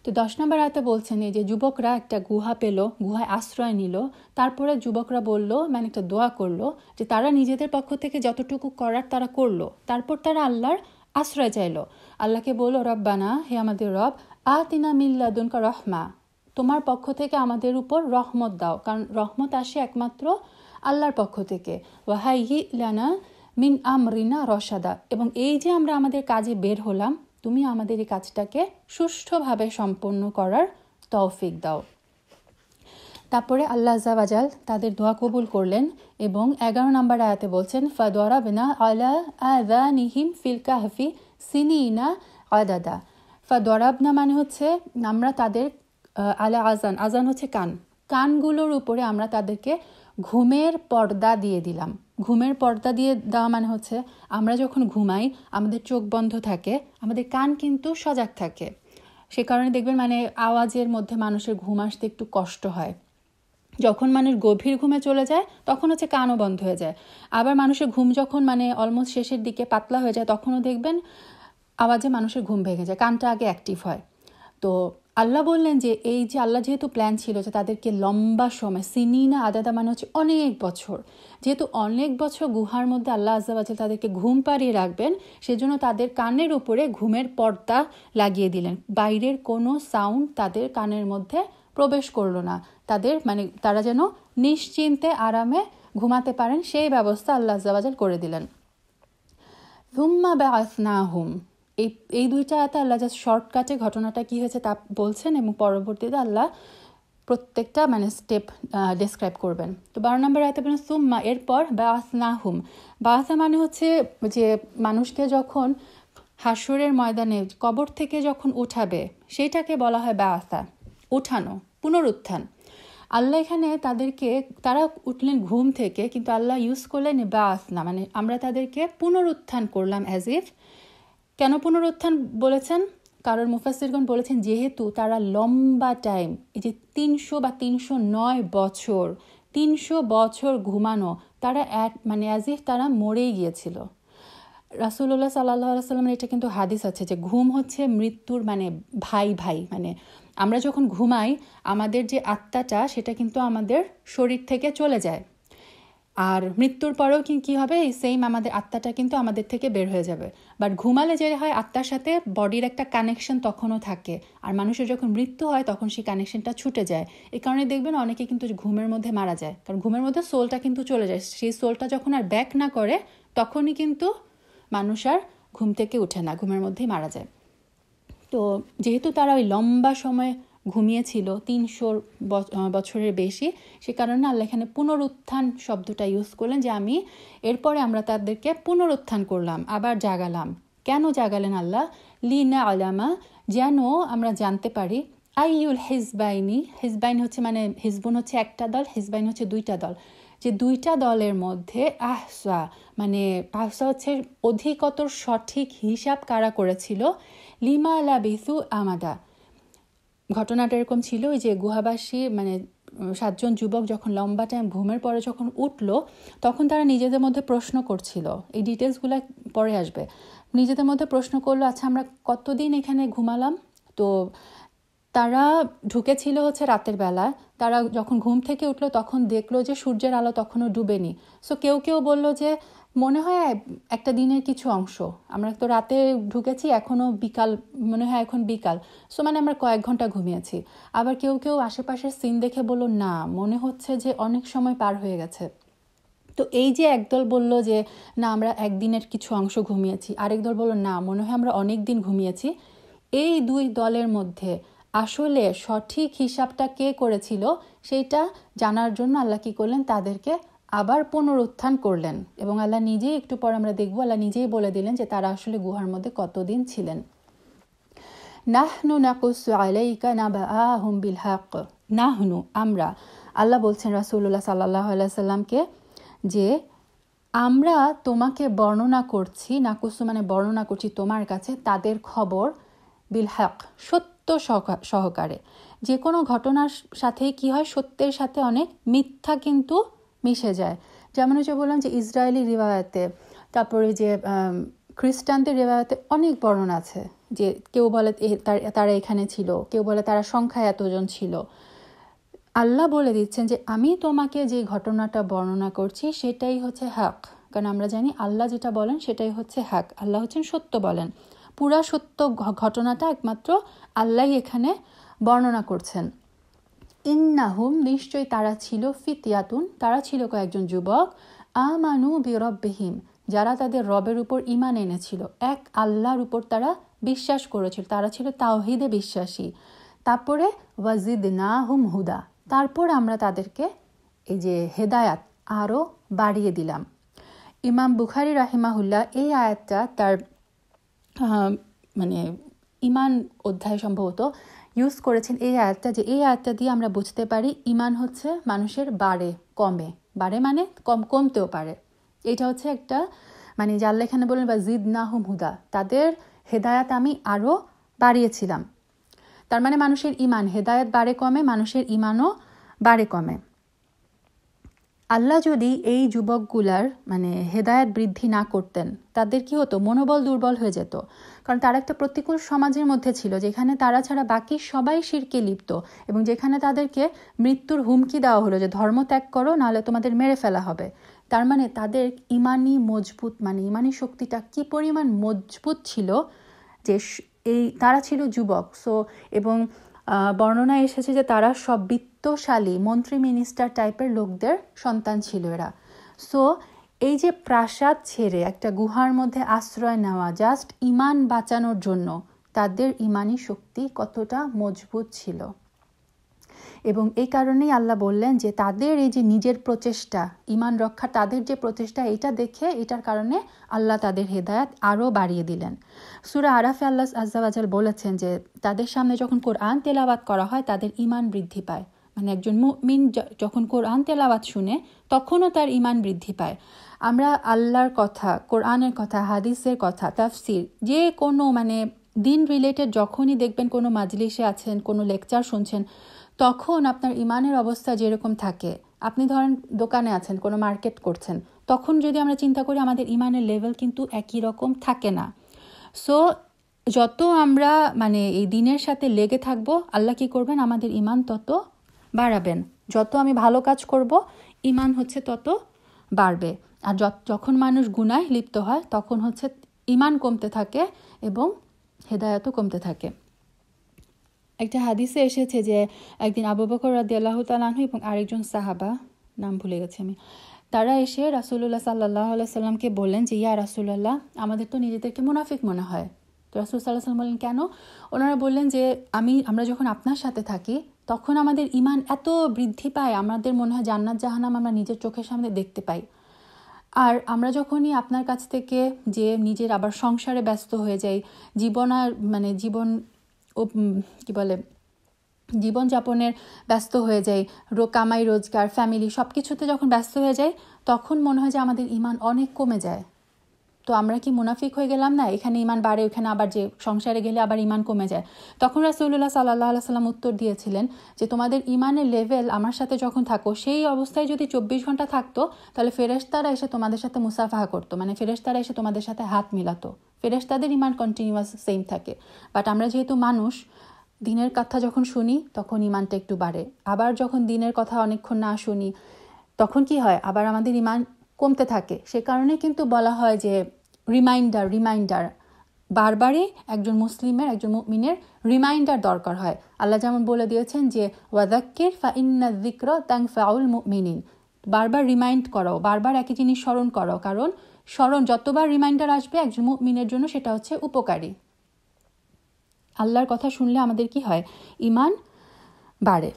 তো 10 নম্বর আয়াতে বলছেন এই যে যুবকরা একটা গুহা পেল, গুহায় আশ্রয় নিল, তারপরে যুবকরা বলল মানে একটা দোয়া করলো যে তারা নিজেদের পক্ষ থেকে যতটুকু করার তারা করলো, তারপর তারা আল্লাহর আশ্রয় চাইলো। আল্লাহকে বলল, রব্বানা, হে আমাদের রব, আতিনা মিন লাদুনকা রহমা, তোমার পক্ষ থেকে আমাদের উপর রহমত দাও, কারণ রহমত আসে একমাত্র আল্লাহর পক্ষ থেকে। ওয়াহাইয়ি লানা মিন আমরিনা রশাদা, এবং এই যে আমরা আমাদের কাজে বের হলাম, তুমি আমাদের এই কাজটাকে সুষ্ঠুভাবে সম্পন্ন করার তৌফিক দাও। তারপরে আল্লাহ আযজা ওয়া জাল তাদের দোয়া কবুল করলেন, এবং 11 নম্বর আয়াতে বলছেন, ফাদরাবনা আলা আযানিহিম ফিল কাহফি সিনিনা আদাদা। ফাদরাবনা মানে হচ্ছে আমরা তাদের আলা আজান হচ্ছে কানগুলোর উপরে আমরা তাদেরকে ঘুমের পর্দা দিয়ে দিলাম। ঘুমের পর্দা দিয়ে দেওয়া মানে হচ্ছে আমরা যখন ঘুমাই আমাদের চোখ বন্ধ থাকে, আমাদের কান কিন্তু সজাগ থাকে। সে কারণে দেখবেন মানে আওয়াজের মধ্যে মানুষের ঘুম আসতে একটু কষ্ট হয়। যখন মানুষ গভীর ঘুমে চলে যায় তখন হচ্ছে কানও বন্ধ হয়ে যায়। আবার মানুষের ঘুম যখন মানে অলমোস্ট শেষের দিকে পাতলা হয়ে যায়, তখনও দেখবেন আওয়াজে মানুষের ঘুম ভেঙে যায়, কানটা আগে অ্যাক্টিভ হয়। তো আল্লাহ বললেন যে এই যে আল্লাহ যেহেতু প্ল্যান ছিল যে তাদেরকে লম্বা সময়, সিনিনা আদাদা মানে হচ্ছে অনেক বছর, যেহেতু অনেক বছর গুহার মধ্যে আল্লাহ আযজা ওয়া জাল তাদেরকে ঘুম পাড়িয়ে রাখবেন, সেজন্য তাদের কানের উপরে ঘুমের পর্দা লাগিয়ে দিলেন। বাইরের কোনো সাউন্ড তাদের কানের মধ্যে প্রবেশ করলো না, তাদের মানে তারা যেন নিশ্চিন্তে আরামে ঘুমাতে পারেন সেই ব্যবস্থা আল্লাহ আযজা ওয়া জাল করে দিলেন। যুম্মা বাআসনাহুম, এই দুইটা আয়াতে আল্লাহ জাস্ট শর্টকাটে ঘটনাটা কি হয়েছে তা বলছেন, এবং পরবর্তীতে আল্লাহ প্রত্যেকটা মানে স্টেপ ডেসক্রাইব করবেন। তো 12 নম্বর আয়াতে বলেন সুম্মা, এরপর বাআসনাহুম। বাআসা মানে হচ্ছে যে মানুষকে যখন হাসরের ময়দানে কবর থেকে যখন উঠাবে, সেইটাকে বলা হয় বাআসা, উঠানো, পুনরুত্থান। আল্লাহ এখানে তারা উঠলেন ঘুম থেকে, কিন্তু আল্লাহ ইউজ করলেন বাস না, মানে আমরা তাদেরকে পুনরুত্থান করলাম অ্যাজ ইফ। কেন পুনরুত্থান বলেছেন? কারণ মুফাসসিরগণ বলেছেন যেহেতু তারা লম্বা টাইম, এই যে 300 বা 309 বছর, 300 বছর ঘুমানো, তারা মানে অ্যাজ ইফ তারা মরেই গিয়েছিল। রাসূলুল্লাহ সাল্লাল্লাহু আলাইহি ওয়াসাল্লামের এটা কিন্তু হাদিস আছে যে ঘুম হচ্ছে মৃত্যুর মানে ভাই, মানে আমরা যখন ঘুমাই আমাদের যে আত্মাটা সেটা কিন্তু আমাদের শরীর থেকে চলে যায়, আর মৃত্যুর পরেও কি হবে, এই সেম আমাদের আত্মাটা কিন্তু আমাদের থেকে বের হয়ে যাবে। বাট ঘুমালে যে হয় আত্মার সাথে বডির একটা কানেকশন তখনও থাকে, আর মানুষের যখন মৃত্যু হয় তখন সেই কানেকশনটা ছুটে যায়। এই কারণে দেখবেন অনেকে কিন্তু ঘুমের মধ্যে মারা যায়, কারণ ঘুমের মধ্যে সোলটা কিন্তু চলে যায়। সেই সোলটা যখন আর ব্যাক না করে তখনই কিন্তু মানুষ আর ঘুম থেকে উঠে না, ঘুমের মধ্যেই মারা যায়। তো যেহেতু তারা ওই লম্বা সময় ঘুমিয়েছিল 300 বছরের বেশি, সে কারণে আল্লাহ এখানে পুনরুত্থান শব্দটা ইউজ করলেন, যে এরপরে আমরা তাদেরকে পুনরুত্থান করলাম, আবার জাগালাম। কেন জাগালেন আল্লাহ? লিনা আলামা, যেন আমরা জানতে পারি, আইউল হিজবাইন হচ্ছে মানে হিজবুন হচ্ছে একটা দল, হিজবাইন হচ্ছে দুইটা দল, যে দুইটা দলের মধ্যে আহসা, মানে আহসা হচ্ছে অধিকতর সঠিক হিসাব কারা করেছিল, লিমা লাবিসু আমাদা। ঘটনাটা এরকম ছিল, যে গুহাবাসী মানে 7 জন যুবক যখন লম্বা টাইম ঘুমের পরে যখন উঠলো, তখন তারা নিজেদের মধ্যে প্রশ্ন করছিল, এই ডিটেলসগুলো পরে আসবে, নিজেদের মধ্যে প্রশ্ন করলো, আচ্ছা আমরা কতদিন এখানে ঘুমালাম? তো তারা ঢুকেছিল হচ্ছে রাতের বেলা, তারা যখন ঘুম থেকে উঠলো তখন দেখলো যে সূর্যের আলো তখনও ডুবেনি। সো কেউ বললো যে মনে হয় একটা দিনের কিছু অংশ, আমরা তো রাতে ঢুকেছি, এখনও বিকাল, মনে হয় এখন বিকাল, সো মানে আমরা কয়েক ঘন্টা ঘুমিয়েছি। আবার কেউ আশেপাশের সিন দেখে বললো না, মনে হচ্ছে যে অনেক সময় পার হয়ে গেছে। তো এই যে একদল বলল যে না আমরা একদিনের কিছু অংশ ঘুমিয়েছি, আরেক দল বললো না মনে হয় আমরা অনেক দিন ঘুমিয়েছি। এই দুই দলের মধ্যে আসলে সঠিক হিসাবটা কে করেছিল সেইটা জানার জন্য আল্লাহ কি করলেন, তাদেরকে আবার পুনরুত্থান করলেন। এবং আল্লাহ নিজেই, একটু পর আমরা দেখবো, আল্লাহ নিজেই বলে দিলেন যে তারা আসলে গুহার মধ্যে কতদিন ছিলেন। নাহনু নাকুসু আলাইকা নাবাআহুম বিল হক, নাহনু আমরা, আল্লাহ বলছেন রাসূলুল্লাহ সাল্লাল্লাহু আলাইহি সাল্লামকে যে আমরা তোমাকে বর্ণনা করছি, নাকুসু মানে বর্ণনা করছি তোমার কাছে তাদের খবর, বিল হক সত্য সহকারে। যে কোনো ঘটনার সাথেই কি হয়, সত্যের সাথে অনেক মিথ্যা কিন্তু মিশে যায়। যেমন যে বললাম যে ইসরায়েলি রিওয়ায়াতে, তারপরে যে খ্রিস্টানদের রিওয়ায়াতে অনেক বর্ণনা আছে, যে কেউ বলে তারা এখানে ছিল, কেউ বলে তারা সংখ্যায় এতজন ছিল। আল্লাহ বলে দিচ্ছেন যে আমি তোমাকে যে ঘটনাটা বর্ণনা করছি সেটাই হচ্ছে হক, কারণ আমরা জানি আল্লাহ যেটা বলেন সেটাই হচ্ছে হক, আল্লাহ হচ্ছেন সত্য বলেন। পুরা সত্য ঘটনাটা একমাত্র আল্লাহ এখানে বর্ণনা করছেন। ইন্নাহুম নিশ্চয়ই তারা ছিল ফিতিয়াতুন, তারা ছিল কয়েকজন যুবক, আমানু বিরব্বিহিম যারা তাদের রবের উপর ঈমান এনেছিল, এক আল্লাহর উপর তারা বিশ্বাস করেছিল, তারা ছিল তাওহীদে বিশ্বাসী। তারপরে ওয়াজিদনাহুম হুদা, তারপর আমরা তাদেরকে এই যে হেদায়াত আরও বাড়িয়ে দিলাম। ইমাম বুখারী রাহিমাহুল্লাহ এই আয়াতটা তার মানে ঈমান অধ্যায় সম্ভবত ইউজ করেছেন এই আয়াতটা, যে এই আয়াতটা দিয়ে আমরা বুঝতে পারি ঈমান হচ্ছে মানুষের বাড়ে মানে কমতেও পারে। এটা হচ্ছে একটা মানে যে আল্লাহ এখানে বলেন বা জিদনাহুম হুদা, তাদের হেদায়াত আমি আরও বাড়িয়েছিলাম। তার মানে মানুষের ঈমান, হেদায়াত বাড়ে কমে, মানুষের ঈমানও বাড়ে কমে। আল্লাহ যদি এই যুবকগুলার মানে হেদায়াত বৃদ্ধি না করতেন, তাদের কি হতো, মনোবল দুর্বল হয়ে যেত। কারণ তারা একটা প্রতিকূল সমাজের মধ্যে ছিল, যেখানে তারা ছাড়া বাকি সবাই শিরকে লিপ্ত, এবং যেখানে তাদেরকে মৃত্যুর হুমকি দেওয়া হলো যে ধর্ম ত্যাগ করো, নাহলে তোমাদের মেরে ফেলা হবে। তার মানে তাদের ঈমানি মজবুত, মানে ঈমানি শক্তিটা কি পরিমাণ মজবুত ছিল, যে তারা ছিল যুবক। এবং বর্ণনা এসেছে যে তারা সব বিত্তশালী মন্ত্রী মিনিস্টার টাইপের লোকদের সন্তান ছিল এরা। এই যে প্রাসাদ ছেড়ে একটা গুহার মধ্যে আশ্রয় নেওয়া জাস্ট ঈমান বাঁচানোর জন্য, তাদের ঈমানি শক্তি কতটা মজবুত ছিল। এবং এই কারণেই আল্লাহ বললেন যে তাদের এই যে নিজের প্রচেষ্টা, ঈমান রক্ষা, তাদের যে প্রচেষ্টা, এটা দেখে, এটার কারণে আল্লাহ তাদের হেদায়াত আরও বাড়িয়ে দিলেন। সূরা আরাফে আল্লাহ আজ্জা ওয়া জাল বলেছেন যে তাদের সামনে যখন কোরআন তেলাওয়াত করা হয় তাদের ঈমান বৃদ্ধি পায়, মানে একজন মুমিন যখন কোরআন তেলাওয়াত শুনে তখনও তার ঈমান বৃদ্ধি পায়। আমরা আল্লাহর কথা, কোরআনের কথা, হাদিসের কথা, তাফসির, যে কোনো মানে দিন রিলেটেড যখনই দেখবেন কোনো মাজলিসে আছেন, কোনো লেকচার শুনছেন, তখন আপনার ঈমানের অবস্থা যেরকম থাকে, আপনি ধরেন দোকানে আছেন, কোনো মার্কেট করছেন, তখন যদি আমরা চিন্তা করি আমাদের ঈমানের লেভেল কিন্তু একই রকম থাকে না। সো যত আমরা মানে এই দিনের সাথে লেগে থাকবো, আল্লাহ কি করবেন, আমাদের ঈমান তত বাড়াবেন। যত আমি ভালো কাজ করব, ঈমান হচ্ছে তত বাড়বে। আর যখন মানুষ গুনায় লিপ্ত হয় তখন হচ্ছে ঈমান কমতে থাকে এবং হেদায়েতও কমতে থাকে। একটা হাদিসে এসেছে যে একদিন আবু বকর রাদিয়াল্লাহু তাআলা আনহু এবং আরেকজন সাহাবা, নাম ভুলে গেছি আমি, তারা এসে রাসূলুল্লাহ সাল্লাল্লাহু আলাইহি সাল্লামকে বললেন যে ইয়া রাসূলুল্লাহ, আমাদের তো নিজেদেরকে মুনাফিক মনে হয়। তো রাসূল সাল্লাল্লাহু আলাইহি সাল্লাম বললেন কেন? ওনারা বললেন যে আমরা যখন আপনার সাথে থাকি তখন আমাদের ঈমান এত বৃদ্ধি পায়, আমাদের মনে হয় জান্নাত জাহান্নাম আমরা নিজের চোখের সামনে দেখতে পাই। আর আমরা যখনই আপনার কাছ থেকে যে নিজের আবার সংসারে ব্যস্ত হয়ে যাই, জীবনযাপনের ব্যস্ত হয়ে যাই, কামাই রোজগার, ফ্যামিলি সব কিছুতে যখন ব্যস্ত হয়ে যাই, তখন মনে হয় যে আমাদের ঈমান অনেক কমে যায়। তো আমরা কি মুনাফিক হয়ে গেলাম না? এখানে ঈমান বাড়ে, ওখানে আবার যে সংসারে গেলে আবার ঈমান কমে যায়। তখন রাসূলুল্লাহ সাল্লাল্লাহু আলাইহি সাল্লাম উত্তর দিয়েছিলেন যে তোমাদের ঈমানের লেভেল আমার সাথে যখন থাকো, সেই অবস্থায় যদি 24 ঘন্টা থাকতো, তাহলে ফেরেশতারা এসে তোমাদের সাথে মুসাফাহা করতো, মানে ফেরেশতারা এসে তোমাদের সাথে হাত মিলাতো। ফেরেশতাদের ঈমান কন্টিনিউয়াস সেম থাকে। বাট আমরা যেহেতু মানুষ, দিনের কথা যখন শুনি তখন ঈমানটা একটু বাড়ে, আবার যখন দিনের কথা অনেকক্ষণ না শুনি তখন কি হয়, আবার আমাদের ঈমান কমতে থাকে। সে কারণে কিন্তু বলা হয় যে রিমাইন্ডার বারবারই একজন মুসলিমের, একজন মুমিনের রিমাইন্ডার দরকার হয়। আল্লাহ যেমন বলে দিয়েছেন যে ওয়াযাক্কির ফাইন্না যিকরা তানফাউল মুমিনিন, বারবার রিমাইন্ড করো, বারবার একই জিনিস স্মরণ করো, কারণ যতবার রিমাইন্ডার আসবে একজন মুমিনের জন্য সেটা হচ্ছে উপকারী। আল্লাহর কথা শুনলে আমাদের কি হয়, ঈমান বাড়ে।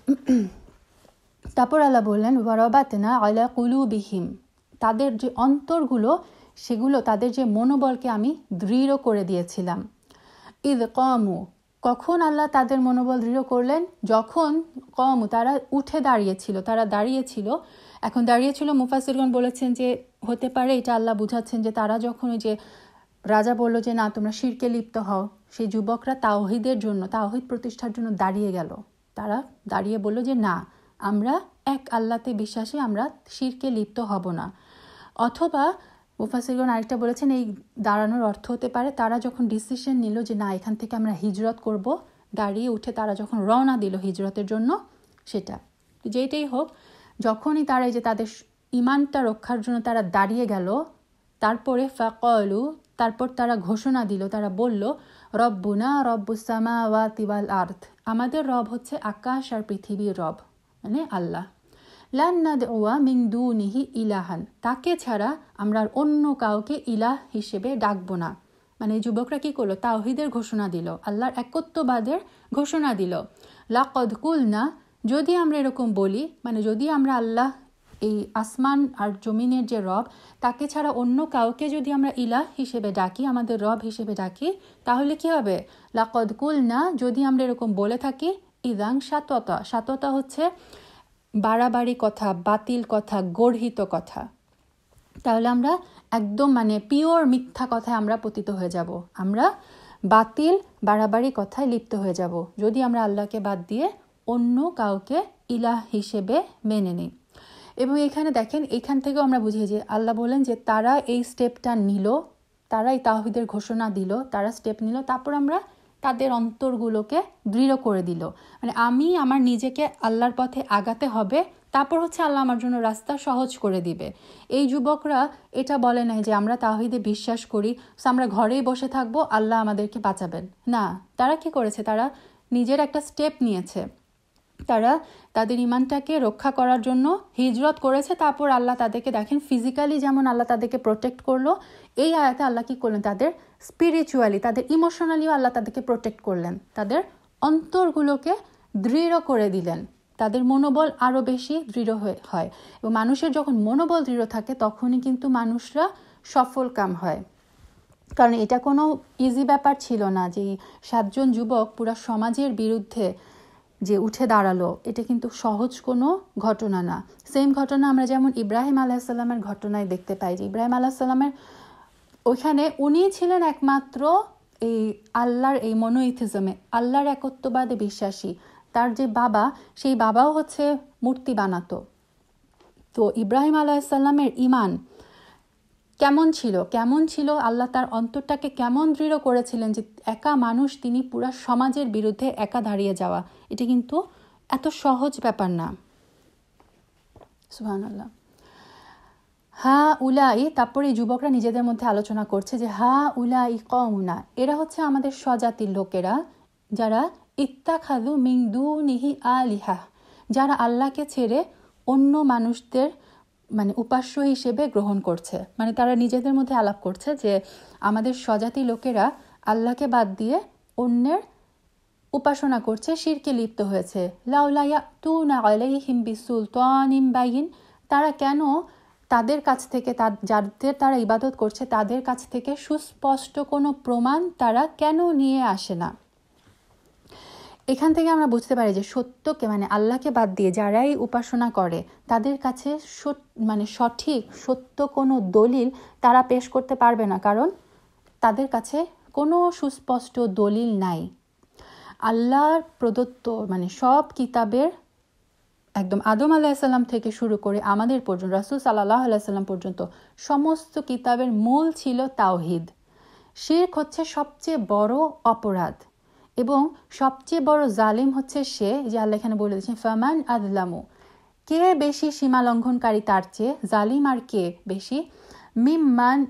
তারপর আল্লাহ বললেন ওয়ারাবাতনা আলা কুলুবিহিম, তাদের যে অন্তরগুলো, সেগুলো তাদের যে মনোবলকে আমি দৃঢ় করে দিয়েছিলাম। ইদ কমু, কখন আল্লাহ তাদের মনোবল দৃঢ় করলেন? যখন কমু, তারা উঠে দাঁড়িয়েছিল। এখন দাঁড়িয়েছিল, মুফাসসিরগণ বলেছেন যে হতে পারে এটা আল্লাহ বুঝাচ্ছেন যে তারা যখন ওই যে রাজা বলল যে না তোমরা শিরকে লিপ্ত হও, সেই যুবকরা তাওহীদ প্রতিষ্ঠার জন্য দাঁড়িয়ে গেল। তারা দাঁড়িয়ে বলল যে না, আমরা এক আল্লাহতে বিশ্বাসী, আমরা শিরকে লিপ্ত হব না। অথবা মুফাসসিরগণ আরেকটা বলেছেন এই দাঁড়ানোর অর্থ হতে পারে তারা যখন ডিসিশন নিল যে না এখান থেকে আমরা হিজরত করব, দাঁড়িয়ে উঠে তারা যখন রওনা দিল হিজরতের জন্য, সেটা যেটাই হোক, যখনই তারা এই যে তাদের ঈমানটা রক্ষার জন্য তারা দাঁড়িয়ে গেল, তারপরে ফাকালু, তারপর তারা ঘোষণা দিল, তারা বলল রব্বুনা রব্বুস সামাওয়াতি ওয়াল আরদ, আমাদের রব হচ্ছে আকাশ আর পৃথিবীর রব, মানে আল্লাহ। লান নাদউয়া মিন দুনিহি ইলাহান, তাকে ছাড়া আমরা অন্য কাউকে ইলাহ হিসেবে ডাকবো না। মানে যুবকরা কি করলো, তাওহীদের ঘোষণা দিল, আল্লাহর একত্ববাদের ঘোষণা দিল। লাকদ কুলনা, যদি আমরা এরকম বলি, মানে যদি আমরা আল্লাহ, এই আসমান আর জমিনের যে রব, তাকে ছাড়া অন্য কাউকে যদি আমরা ইলাহ হিসেবে ডাকি, আমাদের রব হিসেবে ডাকি, তাহলে কি হবে? লাকদ কুলনা, যদি আমরা এরকম বলে থাকি, ইদাং সাততা হচ্ছে বাড়াবাড়ি কথা, বাতিল কথা, গর্হিত কথা। তাহলে আমরা একদম মানে পিওর মিথ্যা কথায় আমরা পতিত হয়ে যাব, আমরা বাতিল বাড়াবাড়ি কথায় লিপ্ত হয়ে যাব যদি আমরা আল্লাহকে বাদ দিয়ে অন্য কাউকে ইলাহ হিসেবে মেনে নিই। এবং এখানে দেখেন, এখান থেকেও আমরা বুঝি যে আল্লাহ বলেন যে তারা এই স্টেপটা নিল, তারা এই তাওহীদের ঘোষণা দিল, তারা স্টেপ নিল, তারপর আমরা তাদের অন্তরগুলোকে দৃঢ় করে দিল। মানে আমি আমার নিজেকে আল্লাহর পথে আগাতে হবে, তারপর হচ্ছে আল্লাহ আমার জন্য রাস্তা সহজ করে দিবে। এই যুবকরা এটা বলে নাই যে আমরা তাওহীদে বিশ্বাস করি, আমরা ঘরেই বসে থাকবো, আল্লাহ আমাদেরকে বাঁচাবেন। না, তারা কি করেছে, তারা নিজের একটা স্টেপ নিয়েছে, তারা তাদের ঈমানটাকে রক্ষা করার জন্য হিজরত করেছে। তারপর আল্লাহ তাদেরকে দেখেন ফিজিক্যালি যেমন আল্লাহ তাদেরকে প্রোটেক্ট করলো, এই আয়াতে আল্লাহ কি করলেন, তাদের স্পিরিচুয়ালি, তাদের ইমোশনালিও আল্লাহ তাদেরকে প্রোটেক্ট করলেন, তাদের অন্তরগুলোকে দৃঢ় করে দিলেন, তাদের মনোবল আরও বেশি দৃঢ় হয়। এবং মানুষের যখন মনোবল দৃঢ় থাকে তখনই কিন্তু মানুষরা সফল কাম হয়। কারণ এটা কোনো ইজি ব্যাপার ছিল না যে 7 জন যুবক পুরা সমাজের বিরুদ্ধে যে উঠে দাঁড়ালো, এটা কিন্তু সহজ কোনো ঘটনা না। সেম ঘটনা আমরা যেমন ইব্রাহিম আলাইসাল্লামের ঘটনায় দেখতে পাই, যে ইব্রাহিম আলাইসাল্লামের ওইখানে উনি ছিলেন একমাত্র এই আল্লাহর এই মনোইথিজমে, আল্লাহর একত্ববাদে বিশ্বাসী। তার যে বাবা, সেই বাবাও হচ্ছে মূর্তি বানাতো। তো ইব্রাহিম আলাইসাল্লামের ইমান কেমন ছিল, আল্লাহ তার অন্তরটাকে কেমন দৃঢ় করেছিলেন যে একা মানুষ, তিনি পুরা সমাজের বিরুদ্ধে একা দাঁড়িয়ে যাওয়া, এটা কিন্তু এত সহজ ব্যাপার না। সুবহানাল্লাহ। হা উলাই, তারপরে এই যুবকরা নিজেদের মধ্যে আলোচনা করছে যে হা উলাই কওমুনা, এরা হচ্ছে আমাদের স্বজাতির লোকেরা, যারা ইত্তাখাযু মিন দুনিহি আলিহা, যারা আল্লাহকে ছেড়ে অন্য মানুষদের মানে উপাস্য হিসেবে গ্রহণ করছে। মানে তারা নিজেদের মধ্যে আলাপ করছে যে আমাদের স্বজাতি লোকেরা আল্লাহকে বাদ দিয়ে অন্যের উপাসনা করছে, শিরকে লিপ্ত হয়েছে। লাউলা ইয়াতুনা আলাইহিম বিসুলতানিন বাইয়িন, তারা কেন তাদের কাছ থেকে, যাদের তারা ইবাদত করছে তাদের কাছ থেকে সুস্পষ্ট কোনো প্রমাণ তারা কেন নিয়ে আসে না। এখান থেকে আমরা বুঝতে পারি যে সত্যকে মানে আল্লাহকে বাদ দিয়ে যারাই উপাসনা করে তাদের কাছে মানে সঠিক সত্য কোনো দলিল তারা পেশ করতে পারবে না, কারণ তাদের কাছে কোনো সুস্পষ্ট দলিল নাই। আল্লাহর প্রদত্ত মানে সব কিতাবের একদম আদম আলাইসাল্লাম থেকে শুরু করে আমাদের পর্যন্ত, রাসূল সাল্লাল্লাহু আলাইহি সাল্লাম পর্যন্ত সমস্ত কিতাবের মূল ছিল তাওহীদ। শিরক হচ্ছে সবচেয়ে বড় অপরাধ এবং সবচেয়ে বড় জালিম হচ্ছে সে, যে আল্লাহ এখানে বলে দিচ্ছেন ফামান আযলামু, কে বেশি সীমা লঙ্ঘনকারী তার চেয়ে, জালিম আর কে বেশি,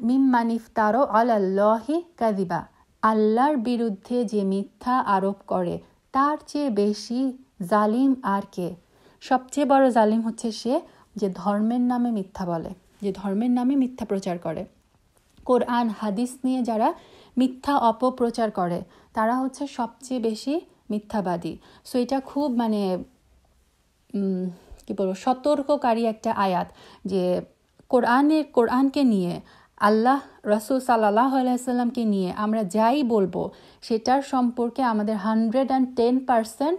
মিম্মান ইফতারা আলাল্লাহি কাযিবা, আল্লাহর বিরুদ্ধে যে মিথ্যা আরোপ করে তার চেয়ে বেশি জালিম আর কে। সবচেয়ে বড় জালিম হচ্ছে সে যে ধর্মের নামে মিথ্যা বলে, যে ধর্মের নামে মিথ্যা প্রচার করে। কোরআন হাদিস নিয়ে যারা মিথ্যা অপপ্রচার করে তারা হচ্ছে সবচেয়ে বেশি মিথ্যাবাদী। সো এটা খুব মানে কি বলবো, সতর্ককারী একটা আয়াত, যে কোরআনকে নিয়ে, আল্লাহ রাসূল সাল্লাল্লাহু আলাইহি সাল্লামকে নিয়ে আমরা যাই বলবো সেটার সম্পর্কে আমাদের 110%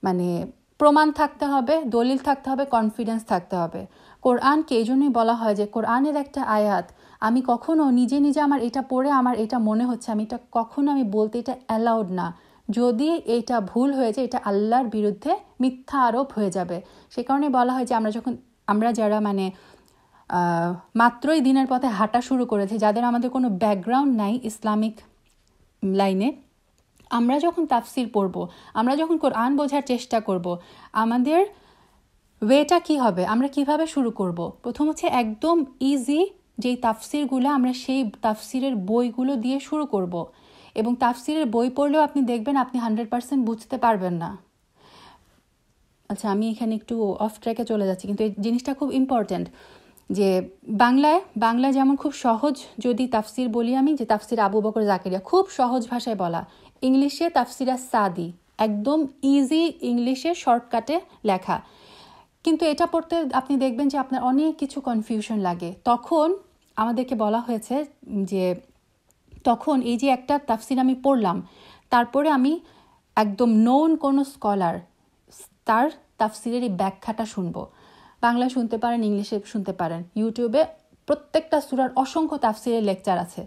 মানে প্রমাণ থাকতে হবে, দলিল থাকতে হবে, কনফিডেন্স থাকতে হবে। কোরআনকে এই জন্যই বলা হয় যে কোরআনের একটা আয়াত আমি কখনো নিজে আমার এটা পড়ে আমার এটা মনে হচ্ছে, আমি এটা কখনো আমি বলতে এটা অ্যালাউড না। যদি এটা ভুল হয়ে যায় এটা আল্লাহর বিরুদ্ধে মিথ্যা আরোপ হয়ে যাবে। সে কারণে বলা হয় যে আমরা যারা মানে মাত্রই দিনের পথে হাঁটা শুরু করেছি, যাদের আমাদের কোনো ব্যাকগ্রাউন্ড নাই ইসলামিক লাইনে, আমরা যখন তাফসির পড়ব, আমরা যখন কোরআন বোঝার চেষ্টা করব, আমাদের ওয়েটা কি হবে, আমরা কিভাবে শুরু করব। প্রথম হচ্ছে একদম ইজি যেই তাফসিরগুলো, আমরা সেই তাফসিরের বইগুলো দিয়ে শুরু করব। এবং তাফসিরের বই পড়লেও আপনি দেখবেন আপনি 100% বুঝতে পারবেন না। আচ্ছা, আমি এখানে একটু অফ ট্র্যাকে চলে যাচ্ছি, কিন্তু এই জিনিসটা খুব ইম্পর্ট্যান্ট যে বাংলায় যেমন খুব সহজ যদি তাফসির বলি আমি, যে তাফসির আবু বকর জাকারিয়া খুব সহজ ভাষায় বলা, ইংলিশে তাফসির সাদি একদম ইজি ইংলিশে শর্টকাটে লেখা, কিন্তু এটা পড়তে আপনি দেখবেন যে আপনার অনেক কিছু কনফিউশন লাগে। তখন আমাদেরকে বলা হয়েছে যে তখন এই যে একটা তাফসির আমি পড়লাম, তারপরে আমি একদম নোন কোনো স্কলার তার তাফসিরের এই ব্যাখ্যাটা শুনবো। বাংলা শুনতে পারেন, ইংলিশে শুনতে পারেন, ইউটিউবে প্রত্যেকটা সূরার অসংখ্য তাফসিরের লেকচার আছে,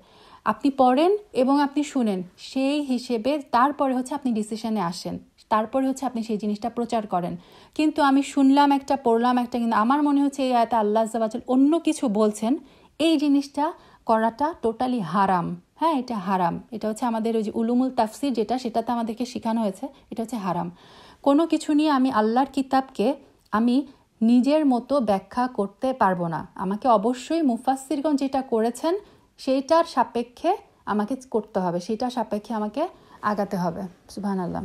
আপনি পড়েন এবং আপনি শুনেন, সেই হিসেবে তারপরে হচ্ছে আপনি ডিসিশনে আসেন, তারপরে হচ্ছে আপনি সেই জিনিসটা প্রচার করেন। কিন্তু আমি শুনলাম একটা, পড়লাম একটা, কিন্তু আমার মনে হচ্ছে এই আয়াতে আল্লাহ আজ্জা ওয়া জাল অন্য কিছু বলছেন, এই জিনিসটা করাটা টোটালি হারাম। হ্যাঁ, এটা হারাম। এটা হচ্ছে আমাদের ওই যে উলুমুল তাফসির সেটাতে আমাদেরকে শেখানো হয়েছে, এটা হচ্ছে হারাম। কোনো কিছু নিয়ে আমি আল্লাহর কিতাবকে আমি নিজের মতো ব্যাখ্যা করতে পারবো না, আমাকে অবশ্যই মুফাসসিরগণ যেটা করেছেন সেইটার সাপেক্ষে আমাকে করতে হবে, সেইটার সাপেক্ষে আমাকে আগাতে হবে। সুবহানাল্লাহ।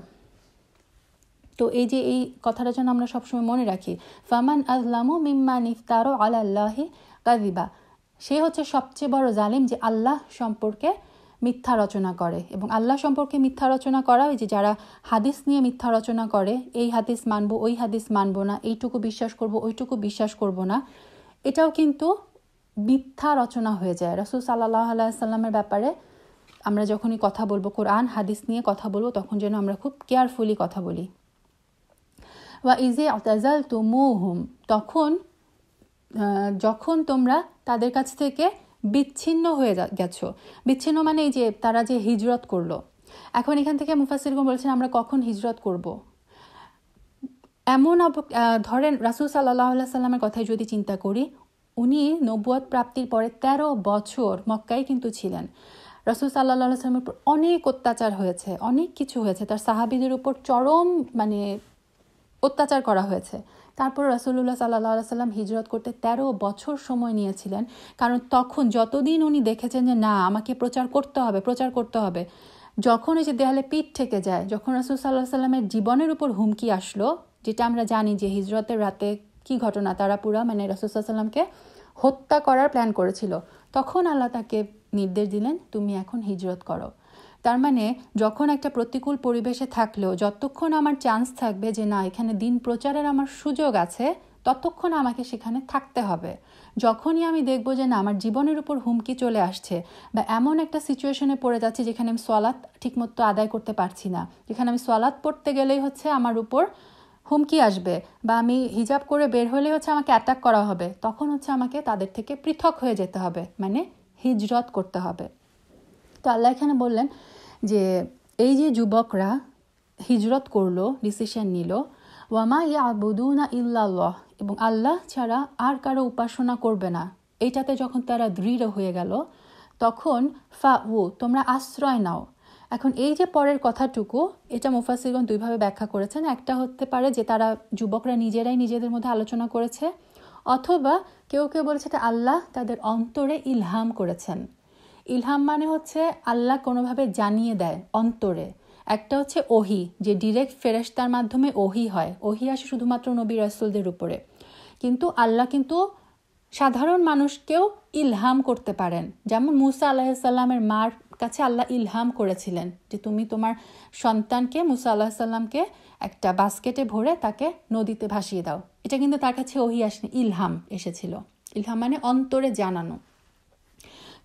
তো এই যে এই কথাটা যেন আমরা সবসময় মনে রাখি, ফামান আযলামু মিম্মান ইফতারা আলাল্লাহি কাযিবা, সে হচ্ছে সবচেয়ে বড় জালিম যে আল্লাহ সম্পর্কে মিথ্যা রচনা করে। এবং আল্লাহ সম্পর্কে মিথ্যা রচনা করা, ওই যে যারা হাদিস নিয়ে মিথ্যা রচনা করে, এই হাদিস মানবো, ওই হাদিস মানবো না, এইটুকু বিশ্বাস করব, ওইটুকু বিশ্বাস করব না, এটাও কিন্তু মিথ্যা রচনা হয়ে যায়। রাসূল সাল্লাল্লাহু আলাইহি সাল্লামের ব্যাপারে আমরা যখনই কথা বলবো, কোরআন হাদিস নিয়ে কথা বলবো, তখন যেন আমরা খুব কেয়ারফুলি কথা বলি। ওয়া ইযি আতাযালতুমুহুম, যখন তোমরা তাদের কাছ থেকে বিচ্ছিন্ন হয়ে গেছো। বিচ্ছিন্ন মানে এই যে তারা যে হিজরত করলো। এখন এখান থেকে মুফাসসিরগণ বলছেন আমরা কখন হিজরত করব। এমন ধরেন রাসূল সাল্লাল্লাহু আলাইহি সাল্লামের কথাই যদি চিন্তা করি, উনি নবুয়ত প্রাপ্তির পরে 13 বছর মক্কায় কিন্তু ছিলেন। রাসূল সাল্লাল্লাহু আলাইহি সাল্লামের উপর অনেক অত্যাচার হয়েছে, অনেক কিছু হয়েছে, তার সাহাবীদের উপর চরম অত্যাচার করা হয়েছে। তারপর রাসূলুল্লাহ সাল্লাল্লাহু আলাইহি সাল্লাম হিজরত করতে 13 বছর সময় নিয়েছিলেন, কারণ তখন যতদিন উনি দেখেছেন যে না আমাকে প্রচার করতে হবে, যখন ওই যে দেয়ালে পিঠ ঠেকে যায়, যখন রাসূল সাল্লাল্লাহু আলাইহি সাল্লামের জীবনের উপর হুমকি আসলো, যেটা আমরা জানি যে হিজরতের রাতে কি ঘটনা, তারা পুরা রাসূল সাল্লাল্লাহু আলাইহি সাল্লামকে হত্যা করার প্ল্যান করেছিল, তখন আল্লাহ তাকে নির্দেশ দিলেন তুমি এখন হিজরত করো। তার মানে যখন একটা প্রতিকূল পরিবেশে থাকলেও যতক্ষণ আমার চান্স থাকবে যে না এখানে দিন প্রচারের আমার সুযোগ আছে, ততক্ষণ আমাকে সেখানে থাকতে হবে। যখনই আমি দেখব যে না আমার জীবনের উপর হুমকি চলে আসছে, বা এমন একটা সিচুয়েশনে পড়ে যাচ্ছে যেখানে আমি সালাত ঠিকমতো আদায় করতে পারছি না, যেখানে আমি সালাত পড়তে গেলেই আমার উপর হুমকি আসবে, বা আমি হিজাব করে বের হলেই আমাকে অ্যাটাক করা হবে, তখন আমাকে তাদের থেকে পৃথক হয়ে যেতে হবে, মানে হিজরত করতে হবে। তো আল্লাহ এখানে বললেন যে এই যে যুবকরা হিজরত করলো, ডিসিশন নিল, ওয়ামা ইয়াবুদুনা ইল্লাল্লাহ, এবং আল্লাহ ছাড়া আর কারো উপাসনা করবে না, এইটাতে যখন তারা দৃঢ় হয়ে গেল, তখন তোমরা আশ্রয় নাও। এখন এই যে পরের কথাটুকু, এটা মুফাসসিরগণ দুইভাবে ব্যাখ্যা করেছেন। একটা হতে পারে যে তারা যুবকরা নিজেরাই নিজেদের মধ্যে আলোচনা করেছে, অথবা কেউ কেউ বলেছে এটা আল্লাহ তাদের অন্তরে ইলহাম করেছেন। ইলহাম মানে আল্লাহ কোনোভাবে জানিয়ে দেয় অন্তরে। একটা ওহি, যে ডিরেক্ট ফেরেশতার মাধ্যমে ওহি হয়, ওহি আসে শুধুমাত্র নবী রাসূলদের উপরে, কিন্তু আল্লাহ কিন্তু সাধারণ মানুষকেও ইলহাম করতে পারেন। যেমন মুসা আলাইহিস সালামের মার কাছে আল্লাহ ইলহাম করেছিলেন যে তুমি তোমার সন্তানকে, মুসা আলাইহিস সালামকে, একটা বাস্কেটে ভরে তাকে নদীতে ভাসিয়ে দাও। এটা কিন্তু তার কাছে ওহি আসেনি, ইলহাম এসেছিল। ইলহাম মানে অন্তরে জানানো।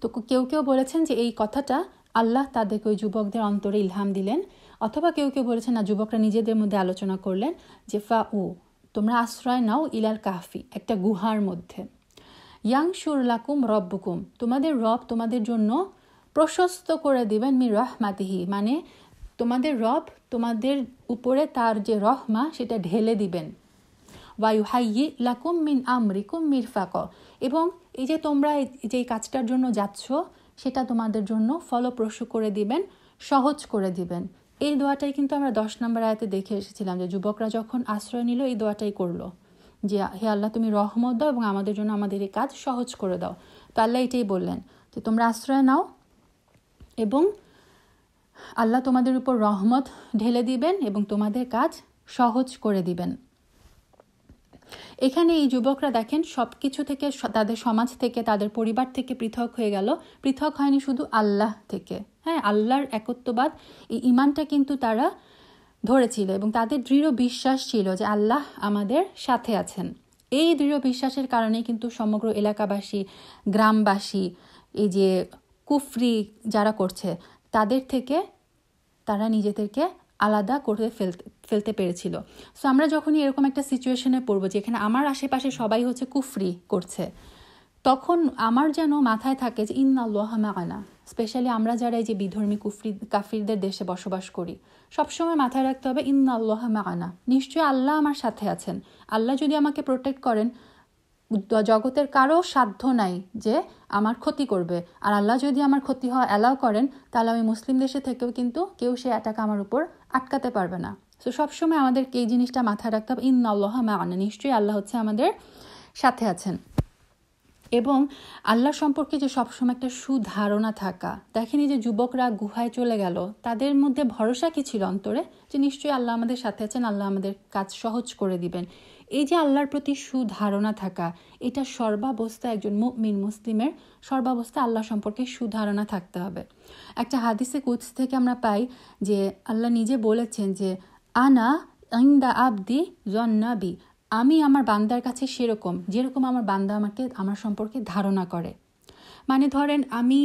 তো কেউ কেউ বলেছেন যে এই কথাটা আল্লাহ তাদেরকে ওই যুবকদের অন্তরে ইলহাম দিলেন, অথবা কেউ কেউ বলেছেন না, যুবকরা নিজেদের মধ্যে আলোচনা করলেন যে তোমরা আশ্রয় নাও ইলাল কাহফি, একটা গুহার মধ্যে। ইয়াংশুর লাকুম রব্বুকুম, তোমাদের রব তোমাদের জন্য প্রশস্ত করে দিবেন মির রহমাতিহি, মানে তোমাদের রব তোমাদের উপরে তার যে রহমা সেটা ঢেলে দিবেন। ওয়ায়ুহাইয়ি লাকুম মিন আমরিকুম মিরফাক, এবং এই যে তোমরা যে কাজটার জন্য যাচ্ছ সেটা তোমাদের জন্য ফলপ্রসূ করে দিবেন, সহজ করে দিবেন। এই দোয়াটাই কিন্তু আমরা 10 নম্বর আয়াতে দেখে এসেছিলাম যে যুবকরা যখন আশ্রয় নিল এই দোয়াটাই করলো যে হে আল্লাহ তুমি রহমত দাও এবং আমাদের জন্য আমাদের এই কাজ সহজ করে দাও। তো আল্লাহ এটাই বললেন যে তোমরা আশ্রয় নাও এবং আল্লাহ তোমাদের উপর রহমত ঢেলে দিবেন এবং তোমাদের কাজ সহজ করে দিবেন। এখানে এই যুবকরা দেখেন সব কিছু থেকে, তাদের সমাজ থেকে, তাদের পরিবার থেকে পৃথক হয়ে গেল। পৃথক হয়নি শুধু আল্লাহ থেকে, হ্যাঁ, আল্লাহর একত্ববাদ, এই ইমানটা কিন্তু তারা ধরেছিল এবং তাদের দৃঢ় বিশ্বাস ছিল যে আল্লাহ আমাদের সাথে আছেন। এই দৃঢ় বিশ্বাসের কারণে কিন্তু সমগ্র এলাকাবাসী, গ্রামবাসী, এই যে কুফরি যারা করছে তাদের থেকে তারা নিজেদেরকে আলাদা করে ফেলতে পেরেছিল। সো আমরা যখনই এরকম একটা সিচুয়েশনে পড়বো যেখানে আমার আশেপাশে সবাই কুফরি করছে, তখন আমার যেন মাথায় থাকে যে ইন্নাল্লাহা মা'ানা। স্পেশালি আমরা যারা এই যে বিধর্মী কাফিরদের দেশে বসবাস করি, সবসময় মাথায় রাখতে হবে ইন্নাল্লাহা মা'ানা, নিশ্চয়ই আল্লাহ আমার সাথে আছেন। আল্লাহ যদি আমাকে প্রোটেক্ট করেন, জগতের কারো সাধ্য নাই যে আমার ক্ষতি করবে। আর আল্লাহ যদি আমার ক্ষতি হওয়া অ্যালাউ করেন, তাহলে আমি মুসলিম দেশে থেকেও কিন্তু কেউ সে অ্যাটাক আমার উপর আটকাতে পারবে না। সো সবসময় আমাদেরকে এই জিনিসটা মাথায় রাখতে হবে ইন্নাল্লাহা মা'ানা, নিশ্চয়ই আল্লাহ আমাদের সাথে আছেন। এবং আল্লাহ সম্পর্কে যে সবসময় একটা সুধারণা থাকা। দেখেনি যে যুবকরা গুহায় চলে গেল, তাদের মধ্যে ভরসা কি ছিল অন্তরে, যে নিশ্চয়ই আল্লাহ আমাদের সাথে আছেন, আল্লাহ আমাদের কাজ সহজ করে দিবেন। এই যে আল্লাহর প্রতি সুধারণা থাকা, এটা সর্বাবস্থা একজন মুমিন মুসলিমের সর্বাবস্থা আল্লাহ সম্পর্কে সুধারণা থাকতে হবে। একটা হাদিসে কুদস থেকে আমরা পাই যে আল্লাহ নিজে বলেছেন যে আনা ইনদা আবদি জন্নাবি, আমি আমার বান্দার কাছে সেরকম যেরকম আমার বান্দা আমাকে আমার সম্পর্কে ধারণা করে। মানে ধরেন আমি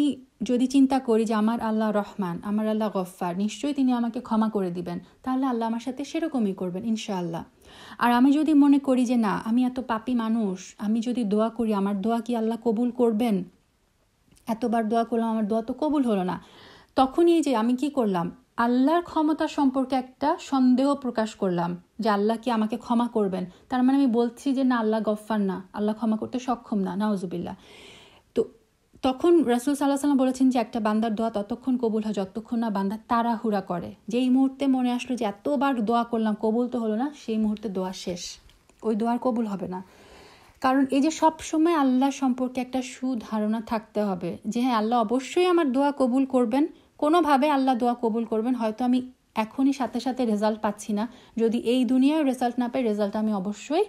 যদি চিন্তা করি যে আমার আল্লাহ রহমান, আমার আল্লাহ গফফার, নিশ্চয়ই তিনি আমাকে ক্ষমা করে দিবেন, তাহলে আল্লাহ আমার সাথে সেরকমই করবেন ইনশাআল্লাহ। আর আমি যদি মনে করি যে না, আমি এত পাপী মানুষ, আমি যদি দোয়া করি আমার দোয়া কি আল্লাহ কবুল করবেন, এতবার দোয়া করলাম আমার দোয়া তো কবুল হলো না, তখনই যে আমি কি করলাম, আল্লাহর ক্ষমতা সম্পর্কে একটা সন্দেহ প্রকাশ করলাম যে আল্লাহ কি আমাকে ক্ষমা করবেন। তার মানে আমি বলছি যে না, আল্লাহ গফফার না, আল্লাহ ক্ষমা করতে সক্ষম না, নাউজুবিল্লাহ। তো তখন রাসূল সাল্লাল্লাহু আলাইহি ওয়াসাল্লাম বলেছেন যে একটা বান্দার দোয়া ততক্ষণ কবুল হয় যতক্ষণ না বান্দা তাড়াহুড়া করে। যেই মুহূর্তে মনে আসলো যে এতবার দোয়া করলাম কবুল তো হলো না, সেই মুহূর্তে দোয়া শেষ, ওই দোয়ার কবুল হবে না। কারণ এই যে সব সময় আল্লাহ সম্পর্কে একটা সুধারণা থাকতে হবে যে হ্যাঁ, আল্লাহ অবশ্যই আমার দোয়া কবুল করবেন, কোনোভাবে আল্লাহ দোয়া কবুল করবেন। হয়তো আমি এখনই সাথে সাথে রেজাল্ট পাচ্ছি না, যদি এই দুনিয়ায় রেজাল্ট না পাই, রেজাল্ট আমি অবশ্যই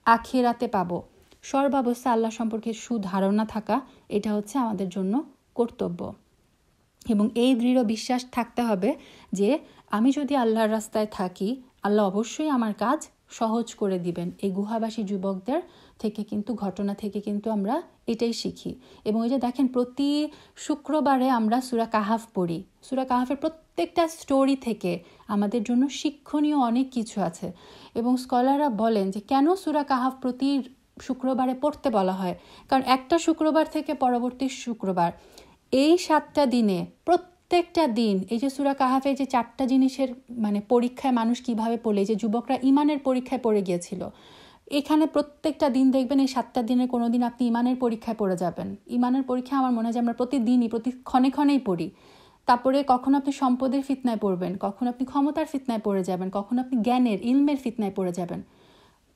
আখিরাতে পাবো। সর্বাবস্থা আল্লাহ সম্পর্কে সুধারণা থাকা, এটা হচ্ছে আমাদের জন্য কর্তব্য। এবং এই দৃঢ় বিশ্বাস থাকতে হবে যে আমি যদি আল্লাহর রাস্তায় থাকি, আল্লাহ অবশ্যই আমার কাজ সহজ করে দিবেন। এই গুহাবাসী যুবকদের থেকে কিন্তু, ঘটনা থেকে কিন্তু আমরা এটাই শিখি। এবং এই যে দেখেন, প্রতি শুক্রবারে আমরা সূরা কাহাফ পড়ি। সূরা কাহাফের প্রত্যেকটা স্টোরি থেকে আমাদের জন্য শিক্ষণীয় অনেক কিছু আছে। এবং স্কলাররা বলেন যে কেন সূরা কাহাফ প্রতি শুক্রবারে পড়তে বলা হয়, কারণ একটা শুক্রবার থেকে পরবর্তী শুক্রবার, এই 7টা দিনে প্রত্যেকটা দিন এই যে সূরা কাহাফে যে 4টা জিনিসের মানে পরীক্ষায় মানুষ কিভাবে পড়ে, যে যুবকরা ইমানের পরীক্ষায় পড়ে গিয়েছিল, এখানে প্রত্যেকটা দিন দেখবেন এই 7টা দিনের কোনো দিন আপনি ইমানের পরীক্ষায় পড়ে যাবেন। ইমানের পরীক্ষা আমার মনে হয় যে আমরা প্রতিদিনই, প্রতি ক্ষণে ক্ষণেই পড়ি। তারপরে কখন আপনি সম্পদের ফিতনায় পড়বেন, কখন আপনি ক্ষমতার ফিতনায় পড়ে যাবেন, কখন আপনি জ্ঞানের, ইলমের ফিতনায় পড়ে যাবেন।